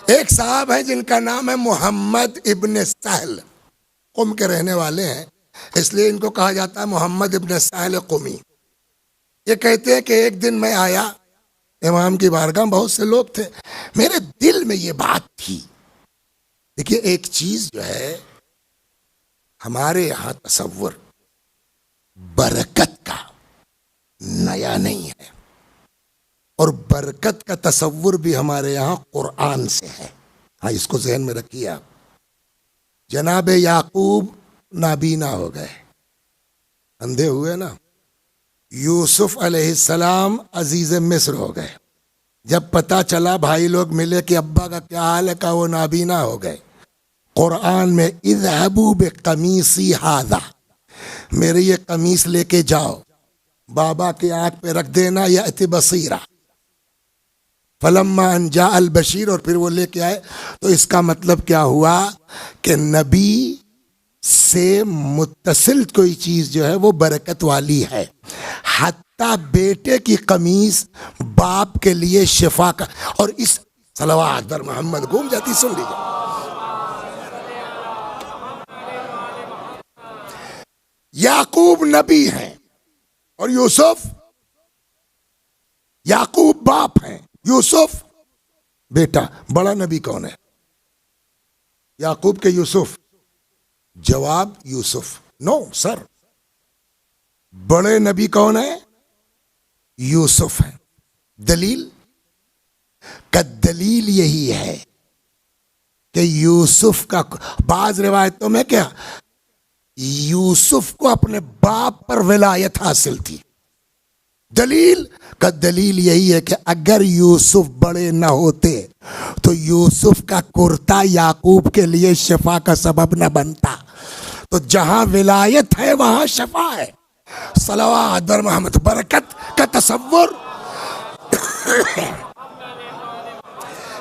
एक साहब हैं जिनका नाम है मोहम्मद इब्न सहल, कुम के रहने वाले हैं, इसलिए इनको कहा जाता है मोहम्मद इब्न सहल कुमी। ये कहते हैं कि एक दिन मैं आया इमाम की बारगाह, बहुत से लोग थे, मेरे दिल में ये बात थी। देखिए एक चीज जो है हमारे यहाँ तसव्वुर बरकत का नया नहीं है, और बरकत का तसव्वुर भी हमारे यहाँ कुरान से है। हाँ, इसको ज़हन में रखिए आप। जनाब याकूब नाबीना हो गए, अंधे हुए ना। यूसुफ अलैहिस्सलाम अजीज मिस्र हो गए। जब पता चला भाई लोग मिले कि अब्बा का क्या हाल है, का वो नाबीना हो गए। कुरान में इज़हबू बिक़मीसी हाज़ा, मेरे ये कमीस लेके जाओ, बाबा के आँख पे रख देना, यअति बसीरा। फलम्मा अन जा अल बशीर, और फिर वो लेके आए। तो इसका मतलब क्या हुआ कि नबी से मुत्तसिल कोई चीज जो है वो बरकत वाली है। हत्ता बेटे की कमीज बाप के लिए शिफा का। और इस सलवात बर मोहम्मद घूम जाती, सुन लीजिए। याकूब नबी हैं और यूसुफ, याकूब बाप हैं, यूसुफ बेटा। बड़ा नबी कौन है? याकूब के यूसुफ? जवाब यूसुफ। नो सर, बड़े नबी कौन है? यूसुफ है। दलील का दलील यही है कि यूसुफ का, बाज रिवायतों में क्या, यूसुफ को अपने बाप पर विलायत हासिल थी। दलील का दलील यही है कि अगर यूसुफ बड़े न होते तो यूसुफ का कुर्ता याकूब के लिए शिफा का सबब न बनता। तो जहां विलायत है वहां शफा है। सलवात बर मोहम्मद। बरकत का तसव्वुर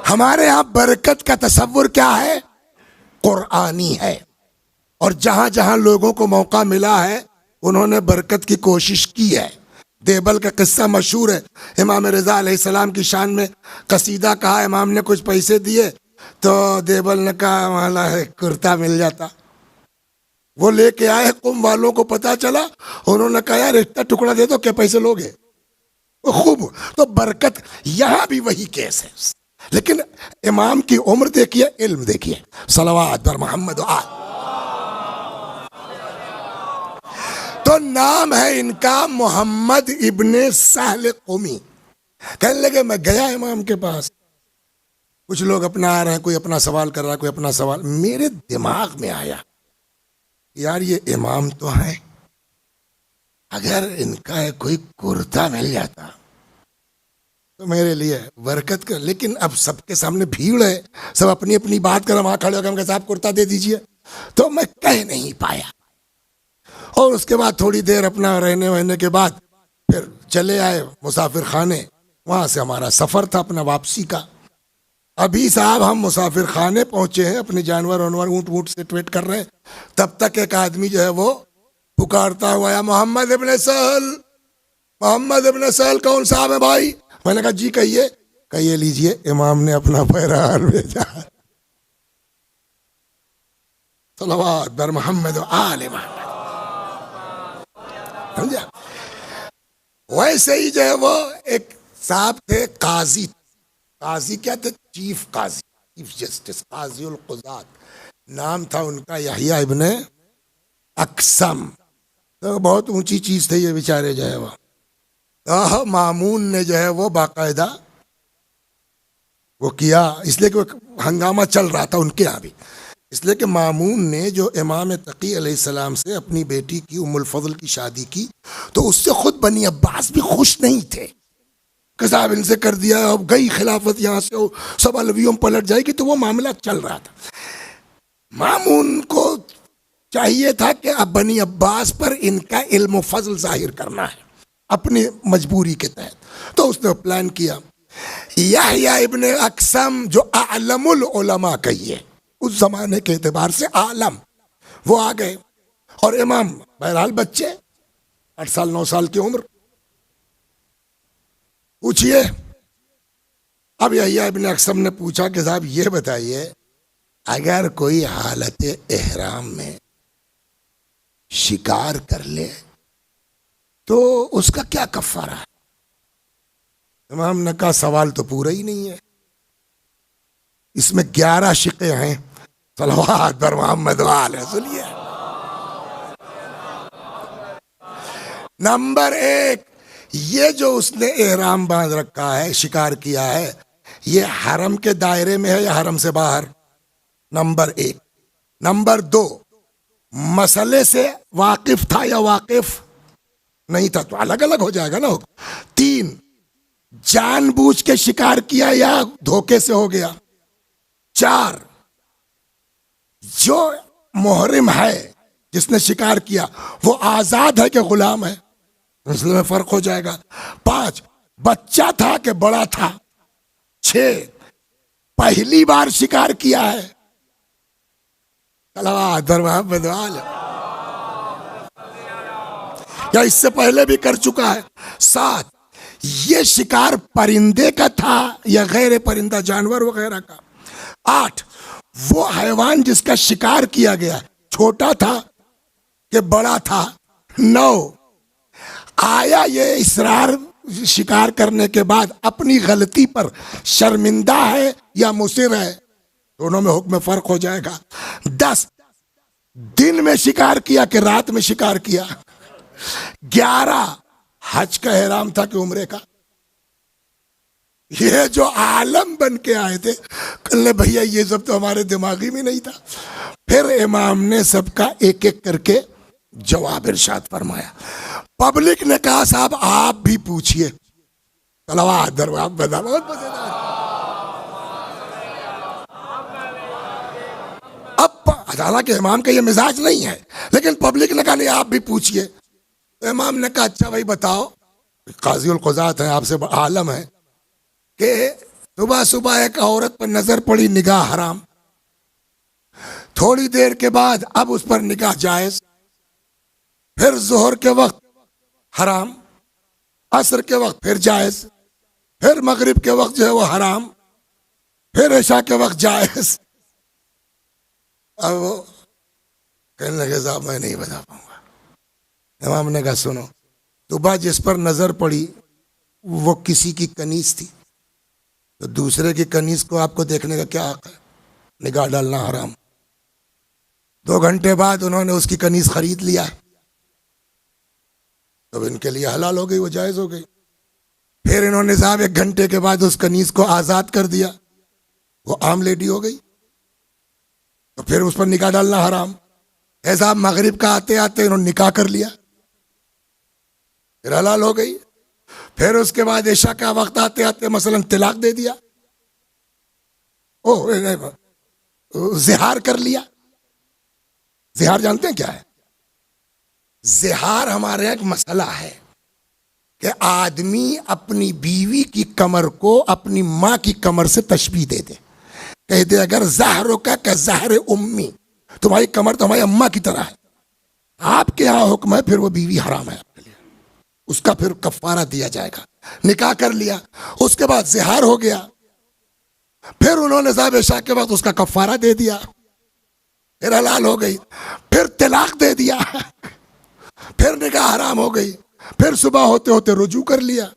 हमारे यहां बरकत का तसव्वुर क्या है? कुरानी है। और जहां जहां लोगों को मौका मिला है उन्होंने बरकत की कोशिश की है। देबल का किस्सा मशहूर है। इमाम रिज़ा अलैहिस्सलाम की शान में कसीदा कहा, इमाम ने कुछ पैसे दिए तो देबल ने कहा वाला है कुर्ता मिल जाता। वो लेके आए, कुम वालों को पता चला, उन्होंने कहा यार इतना टुकड़ा दे दो, क्या पैसे लोगे? खूब। तो बरकत यहां भी वही केस है, लेकिन इमाम की उम्र देखिए, इल्म देखिए। सलवात बर मोहम्मद। तो नाम है इनका मोहम्मद इब्ने सहल कुमी। कहने लगे मैं गया इमाम के पास, कुछ लोग अपना आ रहे हैं, कोई अपना सवाल कर रहा है, कोई अपना सवाल। मेरे दिमाग में आया यार ये इमाम तो है, अगर इनका कोई कुर्ता मिल जाता तो मेरे लिए बरकत कर। लेकिन अब सबके सामने भीड़ है, सब अपनी अपनी बात कर, वहां खड़े होकर साहब कुर्ता दे दीजिए, तो मैं कह नहीं पाया। और उसके बाद थोड़ी देर अपना रहने वहने के बाद फिर चले आए मुसाफिर खाने। वहां से हमारा सफर था अपना वापसी का। अभी साहब हम मुसाफिर खाने पहुंचे हैं, अपने जानवर वानवर ऊंट वूट से ट्वेट कर रहे हैं, तब तक एक आदमी जो है वो पुकारता हुआ, या मोहम्मद इब्ने सहल, मोहम्मद इब्ने सहल कौन साहब है भाई? मैंने कहा जी कहिए। कहिए लीजिए, इमाम ने अपना पैरान भेजा। सल्लल्लाहु बर मोहम्मद आले मोहम्मद, समझा? वैसे ही जो है वो एक साहब थे, काजी। काजी क्या थे? चीफ काजी, चीफ जस्टिस, काजी उल कुज़ात नाम था उनका, यहया इब्ने अक्सम। तो बहुत ऊंची चीज थे ये बेचारे जो है वो। मामून ने जो है वो बाकायदा वो किया, इसलिए कि हंगामा चल रहा था उनके यहाँ भी, इसलिए कि मामून ने जो इमाम तकी अलैहिस्सलाम से अपनी बेटी की उम्मुल फजल की शादी की, तो उससे खुद बनी अब्बास भी खुश नहीं थे कि साहब इनसे कर दिया, अब गई खिलाफत यहाँ से, सब अलवियों पलट जाएगी। तो वो मामला चल रहा था। मामून को चाहिए था कि अब बनी अब्बास पर इनका इल्म फजल जाहिर करना है अपनी मजबूरी के तहत। तो उसने प्लान किया। यहया इब्ने अक्सम जो आलमुल उलमा कहिए, उस जमाने के एतबार से आलम, वो आ गए। और इमाम बहरहाल बच्चे, 8 साल 9 साल की उम्र। पूछिए। अब यहया इब्ने अक्सम ने पूछा कि साहब ये बताइए, अगर कोई हालत एहराम में शिकार कर ले तो उसका क्या कफ़ारा है? इमाम ने कहा सवाल तो पूरा ही नहीं है, इसमें 11 शिक़े हैं। सल्लल्लाहु अलैहि मोहम्मद वाले सुनिए। नंबर 1, ये जो उसने एहराम बांध रखा है, शिकार किया है, ये हरम के दायरे में है या हरम से बाहर? नंबर 1। नंबर 2, मसले से वाकिफ था या वाकिफ नहीं था? तो अलग अलग हो जाएगा ना। 3, जानबूझ के शिकार किया या धोखे से हो गया? 4, जो मुहरिम है जिसने शिकार किया वो आजाद है कि गुलाम है? इसलिए फर्क हो जाएगा। 5, बच्चा था कि बड़ा था? 6, पहली बार शिकार किया है? या इससे पहले भी कर चुका है? 7, ये शिकार परिंदे का था या गैर परिंदा जानवर वगैरह का? 8, वो हैवान जिसका शिकार किया गया छोटा था कि बड़ा था? 9, आया ये इसरार शिकार करने के बाद अपनी गलती पर शर्मिंदा है या मुसिर है? दोनों में हुक्म फर्क हो जाएगा। 10, दिन में शिकार किया कि रात में शिकार किया? 11, हज का एहराम था कि उम्रे का? ये जो आलम बन के आए थे, कल भैया ये सब तो हमारे दिमागी में नहीं था। फिर इमाम ने सबका एक एक करके जवाब इरशाद फरमाया। पब्लिक ने कहा साहब आप भी पूछिए। बहुत मजेदार। अब हालांकि इमाम का ये मिजाज नहीं है, लेकिन पब्लिक ने कहा नहीं आप भी पूछिए। तो इमाम ने कहा अच्छा भाई बताओ, काजी उल कुज़ात है, आपसे आलम है कि सुबह सुबह एक औरत पर नजर पड़ी, निगाह हराम, थोड़ी देर के बाद अब उस पर निगाह जायज, फिर जोहर के वक्त हराम, असर के वक्त फिर जायज, फिर मगरिब के वक्त जो है वो हराम, फिर इशा के वक्त जायज। अब वो कहने लगे साहब मैं नहीं बता पाऊंगा। इमाम ने कहा सुनो, सुबह जिस पर नजर पड़ी वो किसी की कनीज थी, तो दूसरे की कनीज को आपको देखने का क्या हक है? निगाह डालना हराम। 2 घंटे बाद उन्होंने उसकी कनीज खरीद लिया, तो इनके लिए हलाल हो गई, वो जायज हो गई। फिर इन्होंने साहब 1 घंटे के बाद उस कनीज को आजाद कर दिया, वो आम लेडी हो गई, तो फिर उस पर निगाह डालना हराम। ऐसा मगरिब का आते आते उन्होंने निकाह कर लिया, फिर हलाल हो गई। फिर उसके बाद ईशा का वक्त आते आते मसलन तिलाक दे दिया, जिहार कर लिया। जिहार जानते हैं क्या है? जिहार हमारे यहाँ एक मसला है कि आदमी अपनी बीवी की कमर को अपनी माँ की कमर से तशबीह दे दे, कह दे अगर ज़हरो का ज़हर उम्मी, तुम्हारी कमर तो हमारी अम्मा की तरह है, आपके यहाँ हुक्म है, फिर वो बीवी हराम है आपके लिए, उसका फिर कफारा दिया जाएगा। निकाह कर लिया, उसके बाद जिहार हो गया, फिर उन्होंने साहब ईशा के बाद उसका कफारा दे दिया, फिर हलाल हो गई, फिर तलाक दे दिया, फिर निकाह हराम हो गई, फिर सुबह होते होते रुजू कर लिया।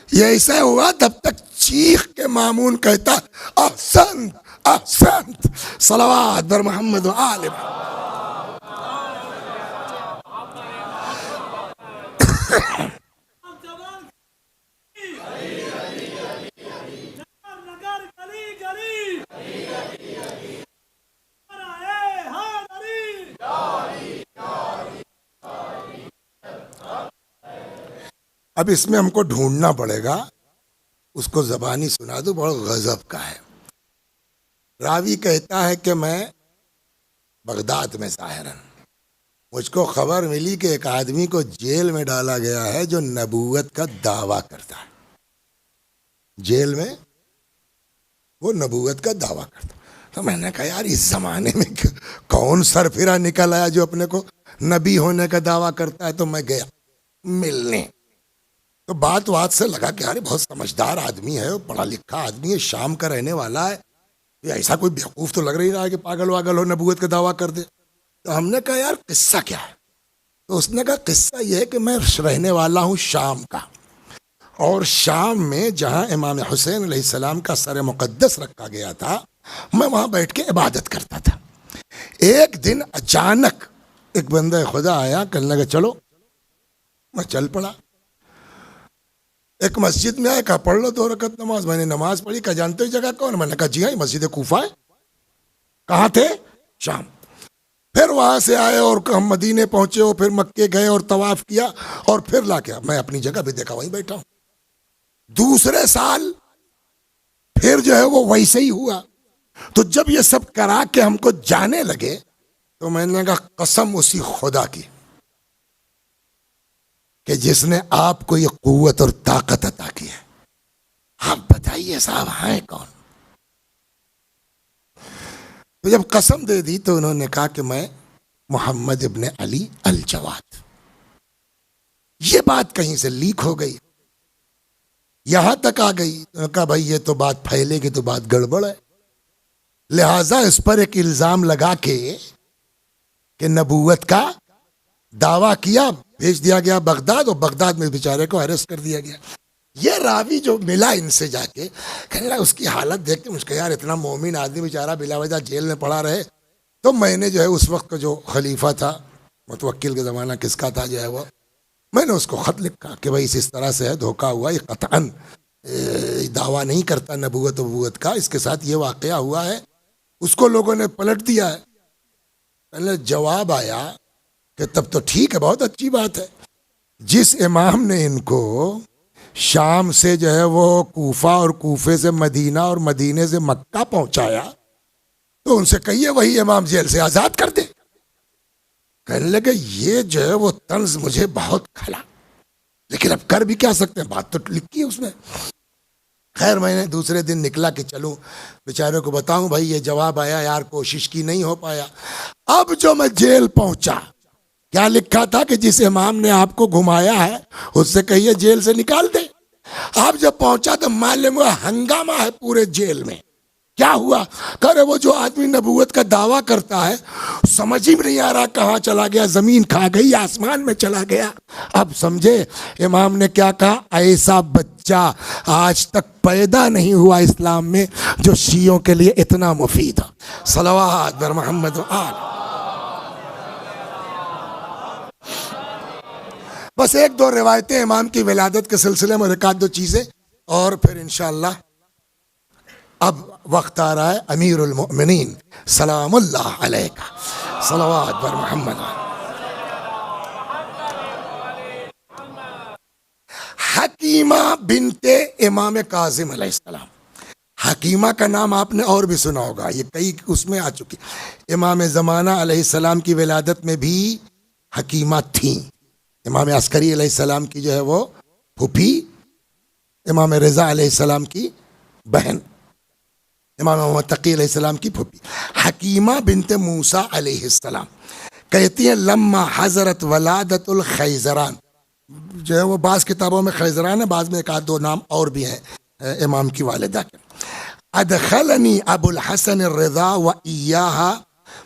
ये ऐसा हुआ तब तक चीख के मामून कहता अहसन अहसन सलवात बर मोहम्मद व आले अब इसमें हमको ढूंढना पड़ेगा, उसको जबानी सुना दो, बहुत गजब का है। रावी कहता है कि मैं बगदाद में ज़ाहिरन मुझको खबर मिली कि एक आदमी को जेल में डाला गया है जो नबूवत का दावा करता है। जेल में वो नबूवत का दावा करता। तो मैंने कहा यार इस जमाने में कौन सरफिरा निकल आया जो अपने को नबी होने का दावा करता है। तो मैं गया मिलने, तो बात से लगा कि यार बहुत समझदार आदमी है, पढ़ा लिखा आदमी है, शाम का रहने वाला है, ऐसा कोई बेवकूफ तो लग नहीं रहा है कि पागल वागल हो नबूवत का दावा कर दे। तो हमने कहा यार किस्सा क्या है? तो उसने कहा किस्सा यह है कि मैं रहने वाला हूँ शाम का, और शाम में जहाँ इमाम हुसैन अलैहिस्सलाम का सर मुक़द्दस रखा गया था, मैं वहाँ बैठ के इबादत करता था। एक दिन अचानक एक बंदा खुदा आया, कहने लगा चलो। मैं चल पड़ा, एक मस्जिद में आया, कहा पढ़ लो 2 रकत नमाज। मैंने नमाज पढ़ी। कहा जानते हो जगह कौन? मैंने कहा जी हाँ, मस्जिद कूफा है। कहाँ थे? शाम। फिर वहां से आए और हम मदीने पहुंचे और फिर मक्के गए और तवाफ किया और फिर ला के मैं अपनी जगह भी देखा, वहीं बैठा हूं। दूसरे साल फिर जो है वो वैसे ही हुआ। तो जब ये सब करा के हमको जाने लगे तो मैंने कहा कसम उसी खुदा की कि जिसने आपको ये कुव्वत और ताकत अता की है, आप बताइए साहब हैं कौन? तो जब कसम दे दी तो उन्होंने कहा कि मैं मोहम्मद इब्ने अली अल जवाद। ये बात कहीं से लीक हो गई, यहां तक आ गई। तो कहा भाई ये तो बात फैलेगी तो बात गड़बड़ है, लिहाजा इस पर एक इल्जाम लगा के कि नबूवत का दावा किया, भेज दिया गया बगदाद, और बगदाद में बेचारे को अरेस्ट कर दिया गया। ये रावी जो मिला इनसे जाके, कहने लगा उसकी हालत देख के मुझे यार इतना मोमिन आदमी बेचारा बिला वजह जेल में पड़ा रहे। तो मैंने जो है उस वक्त का जो खलीफा था, मुतवक्किल का ज़माना किसका था जो है वो, मैंने उसको ख़त लिखा कि भाई इस तरह से है, धोखा हुआ, ये कतअन दावा नहीं करता नबूवत वबूवत का, इसके साथ ये वाक़या हुआ है। उसको लोगों ने पलट दिया है। पहले जवाब आया कि तब तो ठीक है, बहुत अच्छी बात है। जिस इमाम ने इनको शाम से जो है वो कूफा और कूफे से मदीना और मदीने से मक्का पहुंचाया, तो उनसे कहिए वही इमाम जेल से आजाद कर दे। कहने लगे ये जो है वो तंज मुझे बहुत खला, लेकिन अब कर भी क्या सकते हैं, बात तो लिखी है उसमें। खैर मैंने दूसरे दिन निकला कि चलूं बेचारे को बताऊं भाई ये जवाब आया, यार कोशिश की नहीं हो पाया। अब जो मैं जेल पहुंचा, क्या लिखा था कि जिस इमाम ने आपको घुमाया है उससे कहिए जेल से निकाल दे। आप जब पहुंचा तो मालूम हुआ हंगामा है पूरे जेल में। क्या हुआ? करे वो जो आदमी नबूवत का दावा करता है समझ ही नहीं आ रहा कहाँ चला गया, जमीन खा गई, आसमान में चला गया। अब समझे इमाम ने क्या कहा, ऐसा बच्चा आज तक पैदा नहीं हुआ इस्लाम में जो शियों के लिए इतना मुफीद है। सलवात बर मोहम्मद व आल। बस 1-2 रिवायतें इमाम की विलादत के सिलसिले में, 1-2 चीजें, और फिर इंशाअल्लाह अब वक्त आ रहा है अमीरुल मोमिनीन सलामुल्लाह अलैका सलावत बर मोहम्मद। हकीमा बिनते इमाम कासिम अलैहिस्सलाम। हकीमा का नाम आपने और भी सुना होगा, ये कई उसमें आ चुकी। इमाम ज़माना अलैहिस्सलाम की विलादत में भी हकीमा थी। इमाम अस्करी अलैहिस्सलाम की जो है वो फूफी, इमाम रज़ा अलैहिस्सलाम की बहन, इमाम मोहम्मद तकी अलैहिस्सलाम की फूफी हकीमा बिनते मूसा अलैहिस्सलाम। कहती हैं लम्मा हज़रत वलादतुल खैज़रान, जो है वो बाज़ किताबों में खैज़रान है, बाज़ में एक आध दो नाम और भी हैं इमाम की वालिदा के। अदखलनी अबुल हसन रज़ा व इयाहा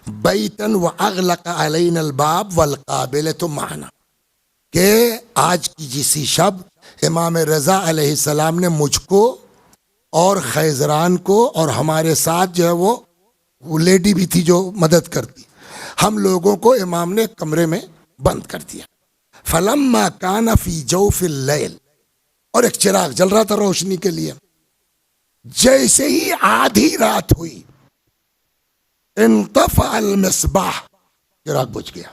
बैतन व अगलक अलैना अलबाब वल काबिलतु माना, के आज की जिसी शब इमाम रज़ा अलैहिस्सलाम ने मुझको और खैज़रान को और हमारे साथ जो है वो लेडी भी थी जो मदद करती, हम लोगों को इमाम ने कमरे में बंद कर दिया। फलम्मा काना फी जौफिल लैल, और एक चिराग जल रहा था रोशनी के लिए। जैसे ही आधी रात हुई, इंतफ़ा अल मिस्बाह, चिराग बुझ गया।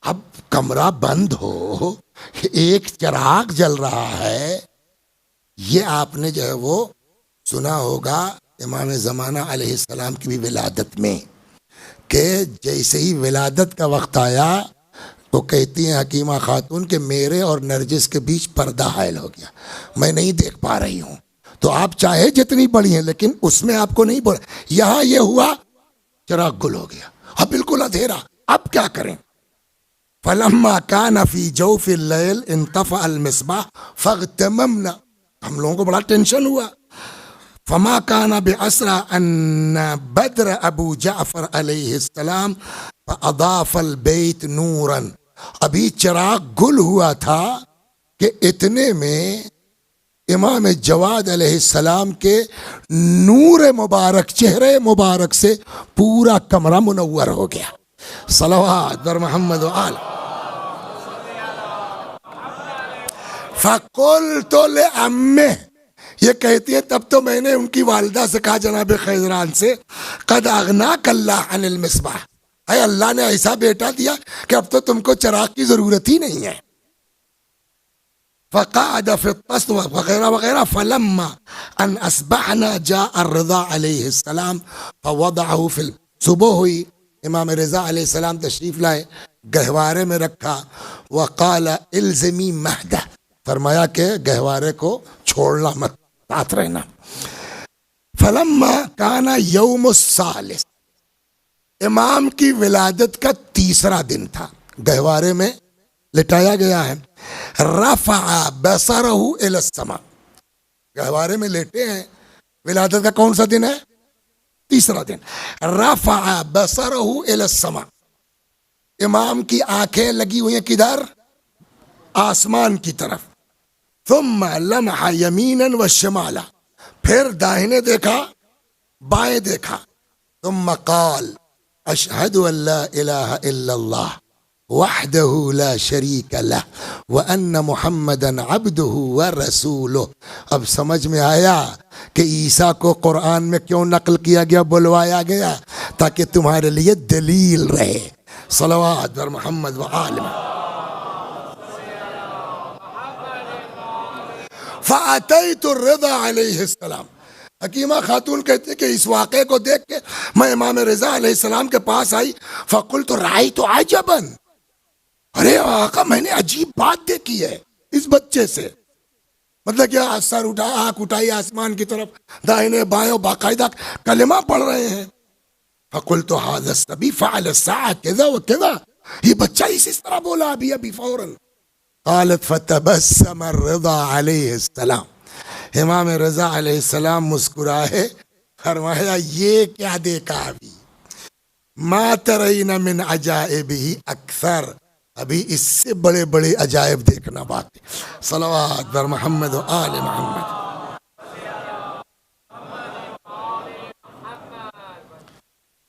अब कमरा बंद हो, एक चिराग जल रहा है, ये आपने जो है वो सुना होगा इमाम ज़माना अलैहिस्सलाम की भी विलादत में, कि जैसे ही विलादत का वक्त आया तो कहती हैं हकीमा खातून कि मेरे और नरजिस के बीच पर्दा हायल हो गया, मैं नहीं देख पा रही हूँ। तो आप चाहे जितनी बड़ी हैं लेकिन उसमें आपको नहीं बोला। यहाँ ये हुआ चिराग गुल हो गया, अब बिल्कुल अंधेरा, अब क्या करें। फलम्मा काना फी जौफिल लैल इंतफ़ा अल मिस्बाह फग़तममना, हम लोगों को बड़ा टेंशन हुआ। फमा काना बिअस्रा अन्न बद्र अबू जाफर अलैहिस्सलाम फ़अज़ाफ़ल बैत नूरन, अभी चिराग गुल हुआ था कि इतने में इमाम जवाद अलैहिस्सलाम के नूर मुबारक, चेहरे मुबारक से पूरा कमरा मुनव्वर हो गया। सलवात बर मोहम्मद व आल। फ़क़ुल्तु लिअम्मे, ये कहती है तब तो मैंने उनकी वालिदा से कहा, जनाब खैज़रान से, क़द अग़नाक अल्लाह अनिल मिस्बाह, है अल्लाह ने ऐसा बेटा दिया कि अब तो तुमको चिराग की जरूरत ही नहीं है। फ़क़अद फ़ी तस्त वग़ैरह वग़ैरह। फ़लम्मा अन अस्बहना जाअ रज़ा अलैहिस्सलाम फ़वदअहु फ़िल, सुबह हुई, इमाम रज़ा अलैहिस्सलाम तशरीफ़ लाए, गहवारे में रखा। वक़ाल इल्ज़मी महदा, फरमाया कि गहवारे को छोड़ना मत, साथ रहना। फलम्मा काना यौमुस सालिस, इमाम की विलादत का तीसरा दिन था, गहवारे में लिटाया गया है। रफ़अ बसरहु इलस समा, गहवारे में लेटे हैं, विलादत का कौन सा दिन है, तीसरा दिन। रफ़अ बसरहु इलस समा, इमाम की आंखें लगी हुई हैं किधर, आसमान की तरफ। थुम्मा लम्हा यमीनन व शिमाला, फिर दाहिने देखा, बाएं देखा। तुम्मा क़ाल अशहदु अल्ला इलाहा इल्लल्लाह वहदहु ला शरीक लह व अन्न मुहम्मदन अब्दुहु व रसूलुह। अब समझ में आया कि ईसा को कुरान में क्यों नकल किया गया, बुलवाया गया, ताकि तुम्हारे लिए दलील रहे। सलवात बर मोहम्मद व आल। फ़अतैतु रज़ा अलैहिस्सलाम, हकीमा खातून कहते कि इस वाक़े को देख के मैं इमाम रज़ा अलैहिस्सलाम के पास आई। फ़क़ुल्तु राअयतु अजबन, अरे आका मैंने अजीब बात देखी है इस बच्चे से। मतलब क्या, सर उठा, आंख उठाई आसमान की तरफ, दाहिने बाएं बाकायदा कलिमा पढ़ रहे हैं। फ़क़ुल्तु हाज़ा सबी फ़अल अस्साअ कज़ा व कज़ा, ये बच्चा इस तरह बोला अभी अभी फौरन। क़ालत फ़तबस्सम रज़ा अलैहिस्सलाम, इमाम रज़ा अलैहिस्सलाम मुस्कुराए, फरमाया ये क्या देखा अभी, मा तरैना मिन अजाइबिही अक्सर, अभी इससे बड़े बड़े अजायब देखना बाकी। सलवात बर मोहम्मद व आले मोहम्मद।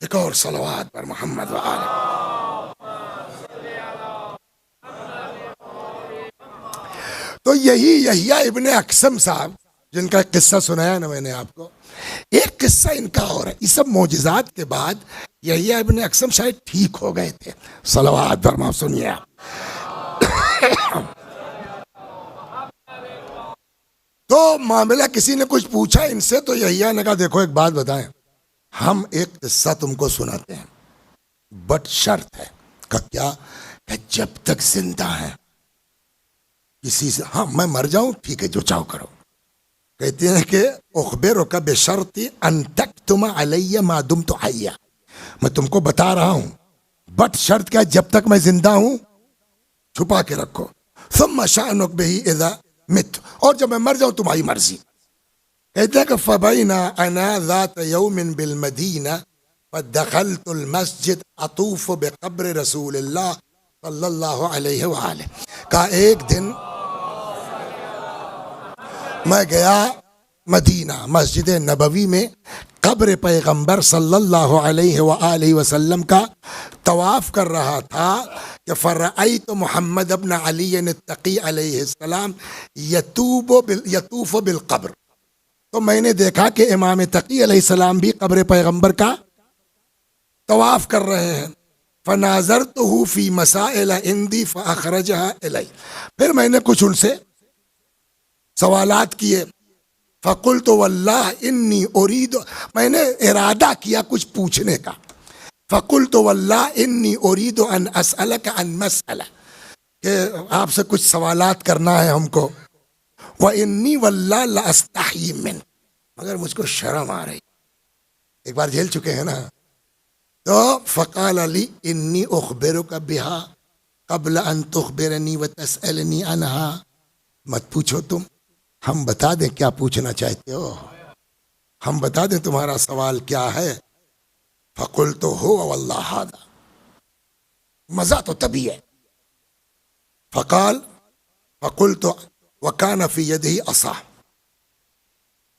एक और सलवात बर मोहम्मद व आले। तो यही यहिया इब्ने अक्सम साहब, जिनका किस्सा सुनाया ना मैंने आपको, एक किस्सा इनका और है। इस सब मोजिज़ात के बाद यहिया इब्न अक्सम शायद ठीक हो गए थे। सलवात फरमा, सुनिए आप। तो मामला किसी ने कुछ पूछा इनसे, तो यहिया ने कहा देखो एक बात बताएं, हम एक किस्सा तुमको सुनाते हैं, बट शर्त है। का क्या? कि जब तक जिंदा है किसी से, हाँ मैं मर जाऊं ठीक है जो चाहो करो। कहते हैं कि उखबिर का बेशर्ती अन तक्तुम अलैया मा दुम्तु हय्या, मैं तुमको बता रहा हूं बट शर्त क्या, जब तक मैं जिंदा हूं छुपा के रखो। सुम्मा शानुक बिही इज़ा मित, और जब मैं मर जाऊं तुम्हारी मर्जी। कहते हैं कि फबैना अना ज़ात यौमिन बिल मदीना फदखलतुल मस्जिद अतूफ बिक़ब्र रसूलिल्लाह सल्लल्लाहु अलैहि वआलैहि, का एक दिन मैं गया मदीना मस्जिद नबवी में, कब्र पैगंबर सल्लल्लाहु अलैहि वसल्लम का तवाफ कर रहा था कि फरअयतु मुहम्मद इब्न अली तकी अलैहिस्सलाम यतूफ़ु बिल कब्र, तो मैंने देखा कि इमाम तकी अलैहिस्सलाम भी कब्र पैगंबर का तवाफ कर रहे हैं। फनाज़रतुहु फी मसाइल इंदी फअखरजहा इलै, फिर मैंने कुछ उनसे सवालात किए। फ़कुल तो वल्लाह इन्नी उरीद, मैंने इरादा किया कुछ पूछने का। फ़कुल तो वल्लाह इन्नी उरीद अन असअलक अन मसअला, कि आपसे कुछ सवालात करना है हमको। व इन्नी वल्लाह ला अस्तही मिन, मगर मुझको शर्म आ रही, एक बार झेल चुके हैं ना। तो फ़क़ाल अली इन्नी उख़बिरुका बिहा क़ब्ल अन तुख़बिरनी व तसअलनी अन्हा, मत पूछो तुम, हम बता दें क्या पूछना चाहते हो, हम बता दें तुम्हारा सवाल क्या है। फ़कुल तो हो वल्लाह हादा, मजा तो तभी है। फ़कुल तो वकान फी यदिही असा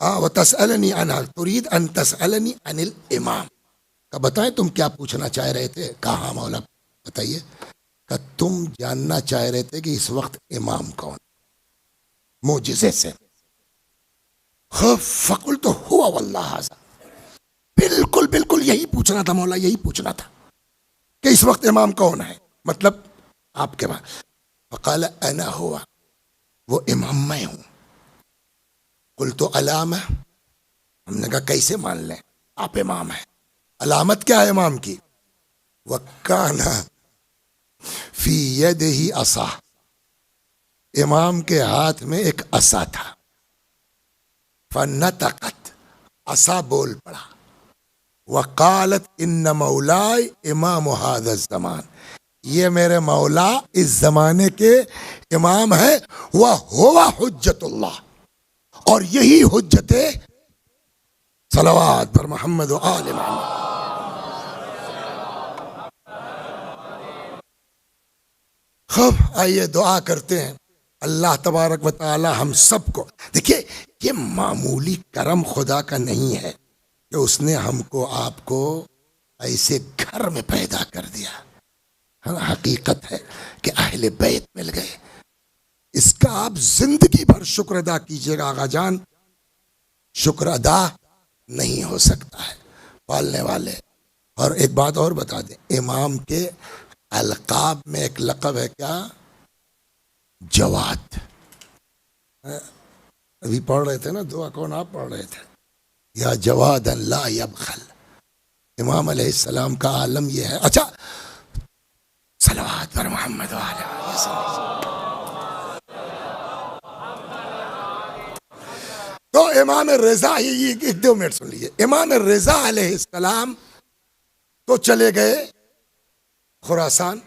व तसअलनी अन्हा तुरीद अन तसअलनी अनिल इमाम, का बताएं तुम क्या पूछना चाह रहे थे। कहा हाँ मौला बताइए। का तुम जानना चाह रहे थे कि इस वक्त इमाम कौन, मोजिज़े से। फ़कुल तो हुआ वल्लाह हाज़ा, बिल्कुल बिल्कुल यही पूछना था मौला, यही पूछना था कि इस वक्त इमाम कौन है, मतलब आपके पास। फ़क़ाल अना हुआ, वो इमाम मैं हूं। कुल तो अलामा, हमने कहा कैसे मान लें आप इमाम हैं, अलामत क्या है इमाम की। वक्काना फी यदिही असा, इमाम के हाथ में एक असा था। फनतक़त, असा बोल पड़ा। वक़ालत इन्न मौलाय इमाम हाज़ा ज़मान, ये मेरे मौला इस जमाने के इमाम है। वह हुवा हुज्जतुल्लाह, और यही हुज्जत सलवात पर मोहम्मद व आले मोहम्मद। खूब, आइए दुआ करते हैं अल्लाह तबारक व तआला हम सबको। देखिए ये मामूली करम खुदा का नहीं है कि उसने हमको आपको ऐसे घर में पैदा कर दिया, है ना। हकीकत है कि अहले बैत मिल गए, इसका आप जिंदगी भर शुक्र अदा कीजिएगा आगा जान, शुक्र अदा नहीं हो सकता है पालने वाले। और एक बात और बता दें, इमाम के अलकाब में एक लक़ब है क्या, जवाद। अभी पढ़ रहे थे ना दुआ, कौन आप पढ़ रहे थे, या जवाद ला यबखल, इमाम अलैहिस्सलाम का आलम यह है। अच्छा, सलवात पर मोहम्मद वाले। तो इमाम रज़ा, ये 1-2 मिनट सुन लीजिए, इमाम रज़ा अलैहिस्सलाम तो चले गए खुरासान,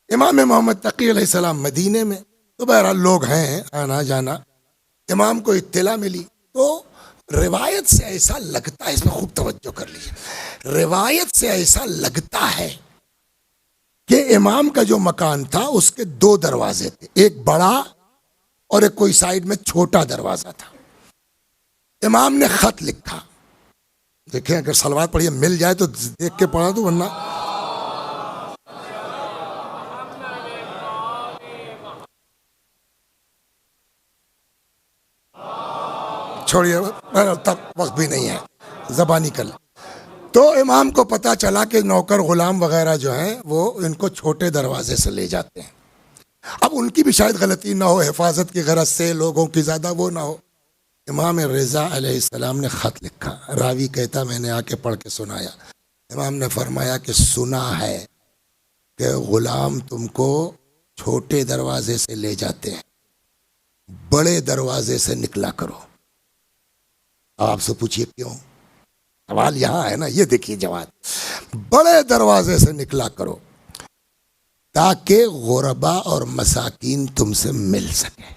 इमाम मोहम्मद तकी अलैहिस्सलाम मदीने में। तो बहरहाल लोग हैं आना जाना, इमाम को इत्तला मिली। तो रिवायत से ऐसा लगता है, इसमें खूब तवज्जो कर लीजिए, रिवायत से ऐसा लगता है कि इमाम का जो मकान था उसके 2 दरवाजे थे, एक बड़ा और एक कोई साइड में छोटा दरवाजा था। इमाम ने खत लिखा, देखें अगर सलवात पढ़िए मिल जाए तो देख के पढ़ा दो, वरना छोड़िए, तब वक्त भी नहीं है, ज़बानी कर ले। तो इमाम को पता चला कि नौकर गुलाम वगैरह जो हैं वो इनको छोटे दरवाजे से ले जाते हैं। अब उनकी भी शायद गलती ना हो, हिफाजत की गरज से लोगों की ज़्यादा वो ना हो। इमाम रज़ा अलैहिस्सलाम ने ख़त लिखा, रावी कहता मैंने आके पढ़ के सुनाया। इमाम ने फरमाया कि सुना है कि गुलाम तुमको छोटे दरवाजे से ले जाते हैं, बड़े दरवाजे से निकला करो। अब आपसे पूछिए क्यों? सवाल यहां है ना, ये देखिए जवाब। बड़े दरवाजे से निकला करो ताकि गुरबा और मसाकीन तुमसे मिल सके।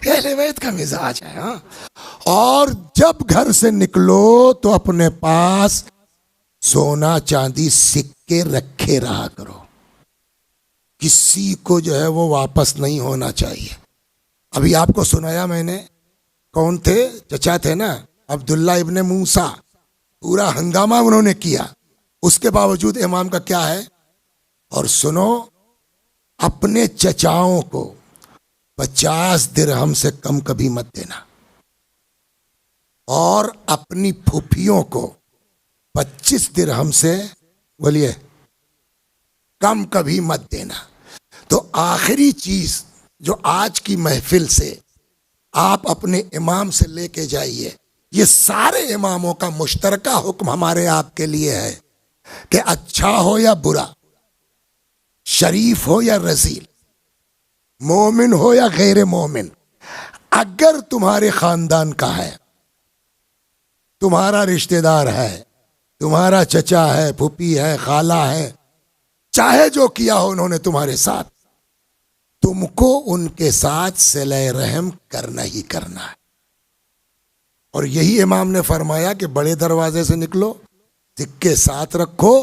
अहले बैत का मिजाज है। हाँ, और जब घर से निकलो तो अपने पास सोना चांदी सिक्के रखे रहा करो, किसी को जो है वो वापस नहीं होना चाहिए। अभी आपको सुनाया मैंने, कौन थे? चचा थे ना, अब्दुल्ला इब्ने मूसा। पूरा हंगामा उन्होंने किया, उसके बावजूद इमाम का क्या है? और सुनो, अपने चचाओं को 50 दिरहम से कम कभी मत देना, और अपनी फूफियों को 25 दिरहम से बोलिए कम कभी मत देना। तो आखिरी चीज जो आज की महफिल से आप अपने इमाम से लेके जाइए, ये सारे इमामों का मुश्तरका हुक्म हमारे आपके लिए है कि अच्छा हो या बुरा, शरीफ हो या रजील, मोमिन हो या गैर मोमिन, अगर तुम्हारे खानदान का है, तुम्हारा रिश्तेदार है, तुम्हारा चचा है, फूफी है, खाला है, चाहे जो किया हो उन्होंने तुम्हारे साथ, तुमको उनके साथ सिले रहम करना ही करना है। और यही इमाम ने फरमाया कि बड़े दरवाजे से निकलो, सिक्के साथ रखो,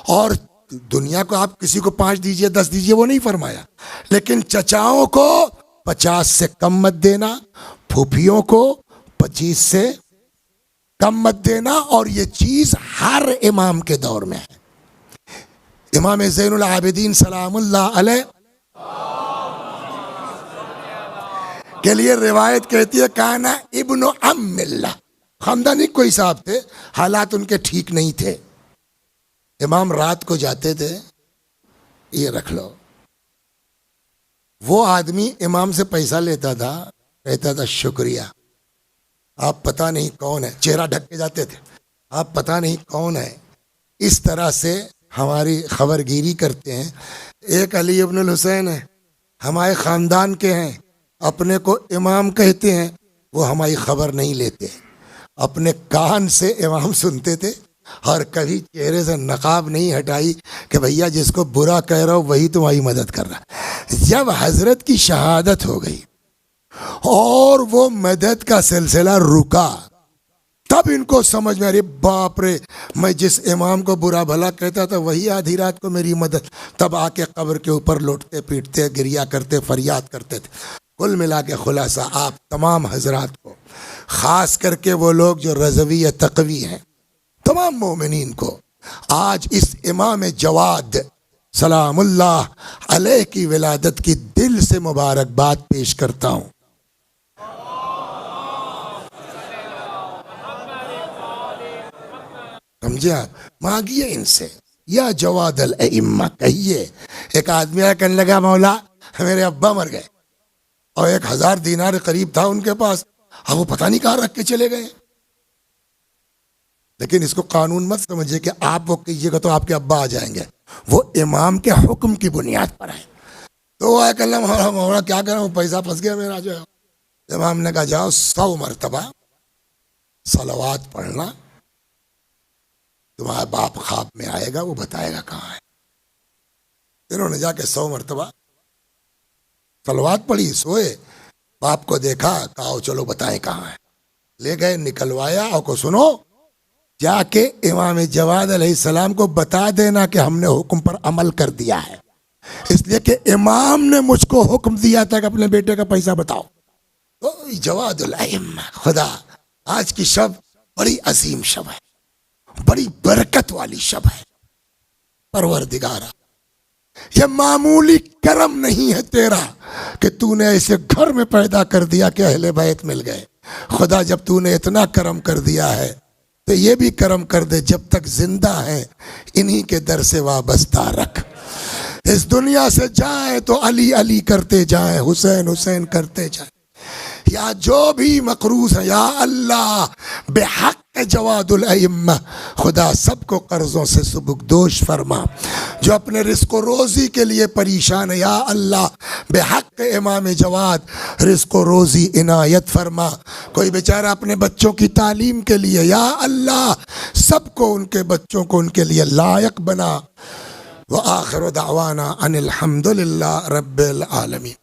और दुनिया को आप किसी को 5 दीजिए 10 दीजिए वो नहीं फरमाया, लेकिन चचाओं को 50 से कम मत देना, फूफियों को 25 से कम मत देना। और ये चीज हर इमाम के दौर में है। इमाम ज़ैनुल आबिदीन सलामुल्लाह अलैह के लिए रिवायत कहती है काना इब्नु अम्मिल्लाह, खानदानी कोई साहब थे, हालात उनके ठीक नहीं थे। इमाम रात को जाते थे, ये रख लो, वो आदमी इमाम से पैसा लेता था, कहता था शुक्रिया, आप पता नहीं कौन है, चेहरा ढक के जाते थे, आप पता नहीं कौन है, इस तरह से हमारी खबरगिरी करते हैं। एक अली इब्नुल हुसैन है, हमारे खानदान के हैं, अपने को इमाम कहते हैं, वो हमारी खबर नहीं लेते, अपने कान से इमाम सुनते थे, और कभी चेहरे से नकाब नहीं हटाई कि भैया जिसको बुरा कह रहा हो वही तुम्हारी मदद कर रहा। जब हजरत की शहादत हो गई और वो मदद का सिलसिला रुका, तब इनको समझ में, अरे बाप रे, मैं जिस इमाम को बुरा भला कहता था वही आधी रात को मेरी मदद। तब आके कब्र के ऊपर लौटते पीटते, गिरिया करते, फरियाद करते थे। कुल मिला के खुलासा आप तमाम हजरात को, खास करके वो लोग जो रज़वी या तक़वी हैं, तमाम मोमिनीन को आज इस इमाम जवाद सलामुल्लाह अलैह की विलादत की दिल से मुबारकबाद पेश करता हूँ। समझे आप? मांगिए इनसे, या जवाद अल इम्मा कहिए। एक आदमी आया, कहने लगा मौला मेरे अब्बा मर गए और 1000 दीनार करीब था उनके पास, अब वो पता नहीं कहाँ रख के चले गए। लेकिन इसको कानून मत समझिए कि आप वो कीजिएगा तो आपके अब्बा आ जाएंगे, वो इमाम के हुक्म की बुनियाद पर है। तो वो आया, कहना मौला क्या करें, वो पैसा फंस गया मेरा जो है। इमाम ने कहा जाओ 100 मरतबा सलवात पढ़ना, तुम्हारा बाप ख्वाब में आएगा, वो बताएगा कहाँ है। इन्होंने जाके 100 मरतबा सलवात पढ़ी, सोए, बाप को देखा, कहा चलो बताएं कहाँ है। ले गए, निकलवाया, और को सुनो, जाके इमाम जवाद अलैहिस्सलाम को बता देना कि हमने हुक्म पर अमल कर दिया है, इसलिए कि इमाम ने मुझको हुक्म दिया था कि अपने बेटे का पैसा बताओ। तो जवादुल अइम्मा, खुदा आज की शब बड़ी अजीम शब है, बड़ी बरकत वाली शब है। परवरदिगारा, यह मामूली करम नहीं है तेरा कि तूने ऐसे घर में पैदा कर दिया कि अहले बैत मिल गए। खुदा जब तूने इतना करम कर दिया है तो ये भी करम कर दे, जब तक जिंदा है इन्हीं के दर से वाबस्ता रख। इस दुनिया से जाए तो अली अली करते जाए, हुसैन हुसैन करते जाए। या जो भी मकरूज है, या अल्लाह बेहक जवादुल अइम्मा, खुदा सबको कर्जों से सुबुकदोश फरमा। जो अपने रिस्को रोजी के लिए परेशान है, या अल्लाह बेहक इमाम जवाद रिस्को रोजी इनायत फरमा। कोई बेचारा अपने बच्चों की तालीम के लिए, या अल्लाह सबको उनके बच्चों को उनके लिए लायक बना। व आखिर दावाना अनिल हम्दुलिल्लाह रब्बिल आलमीन।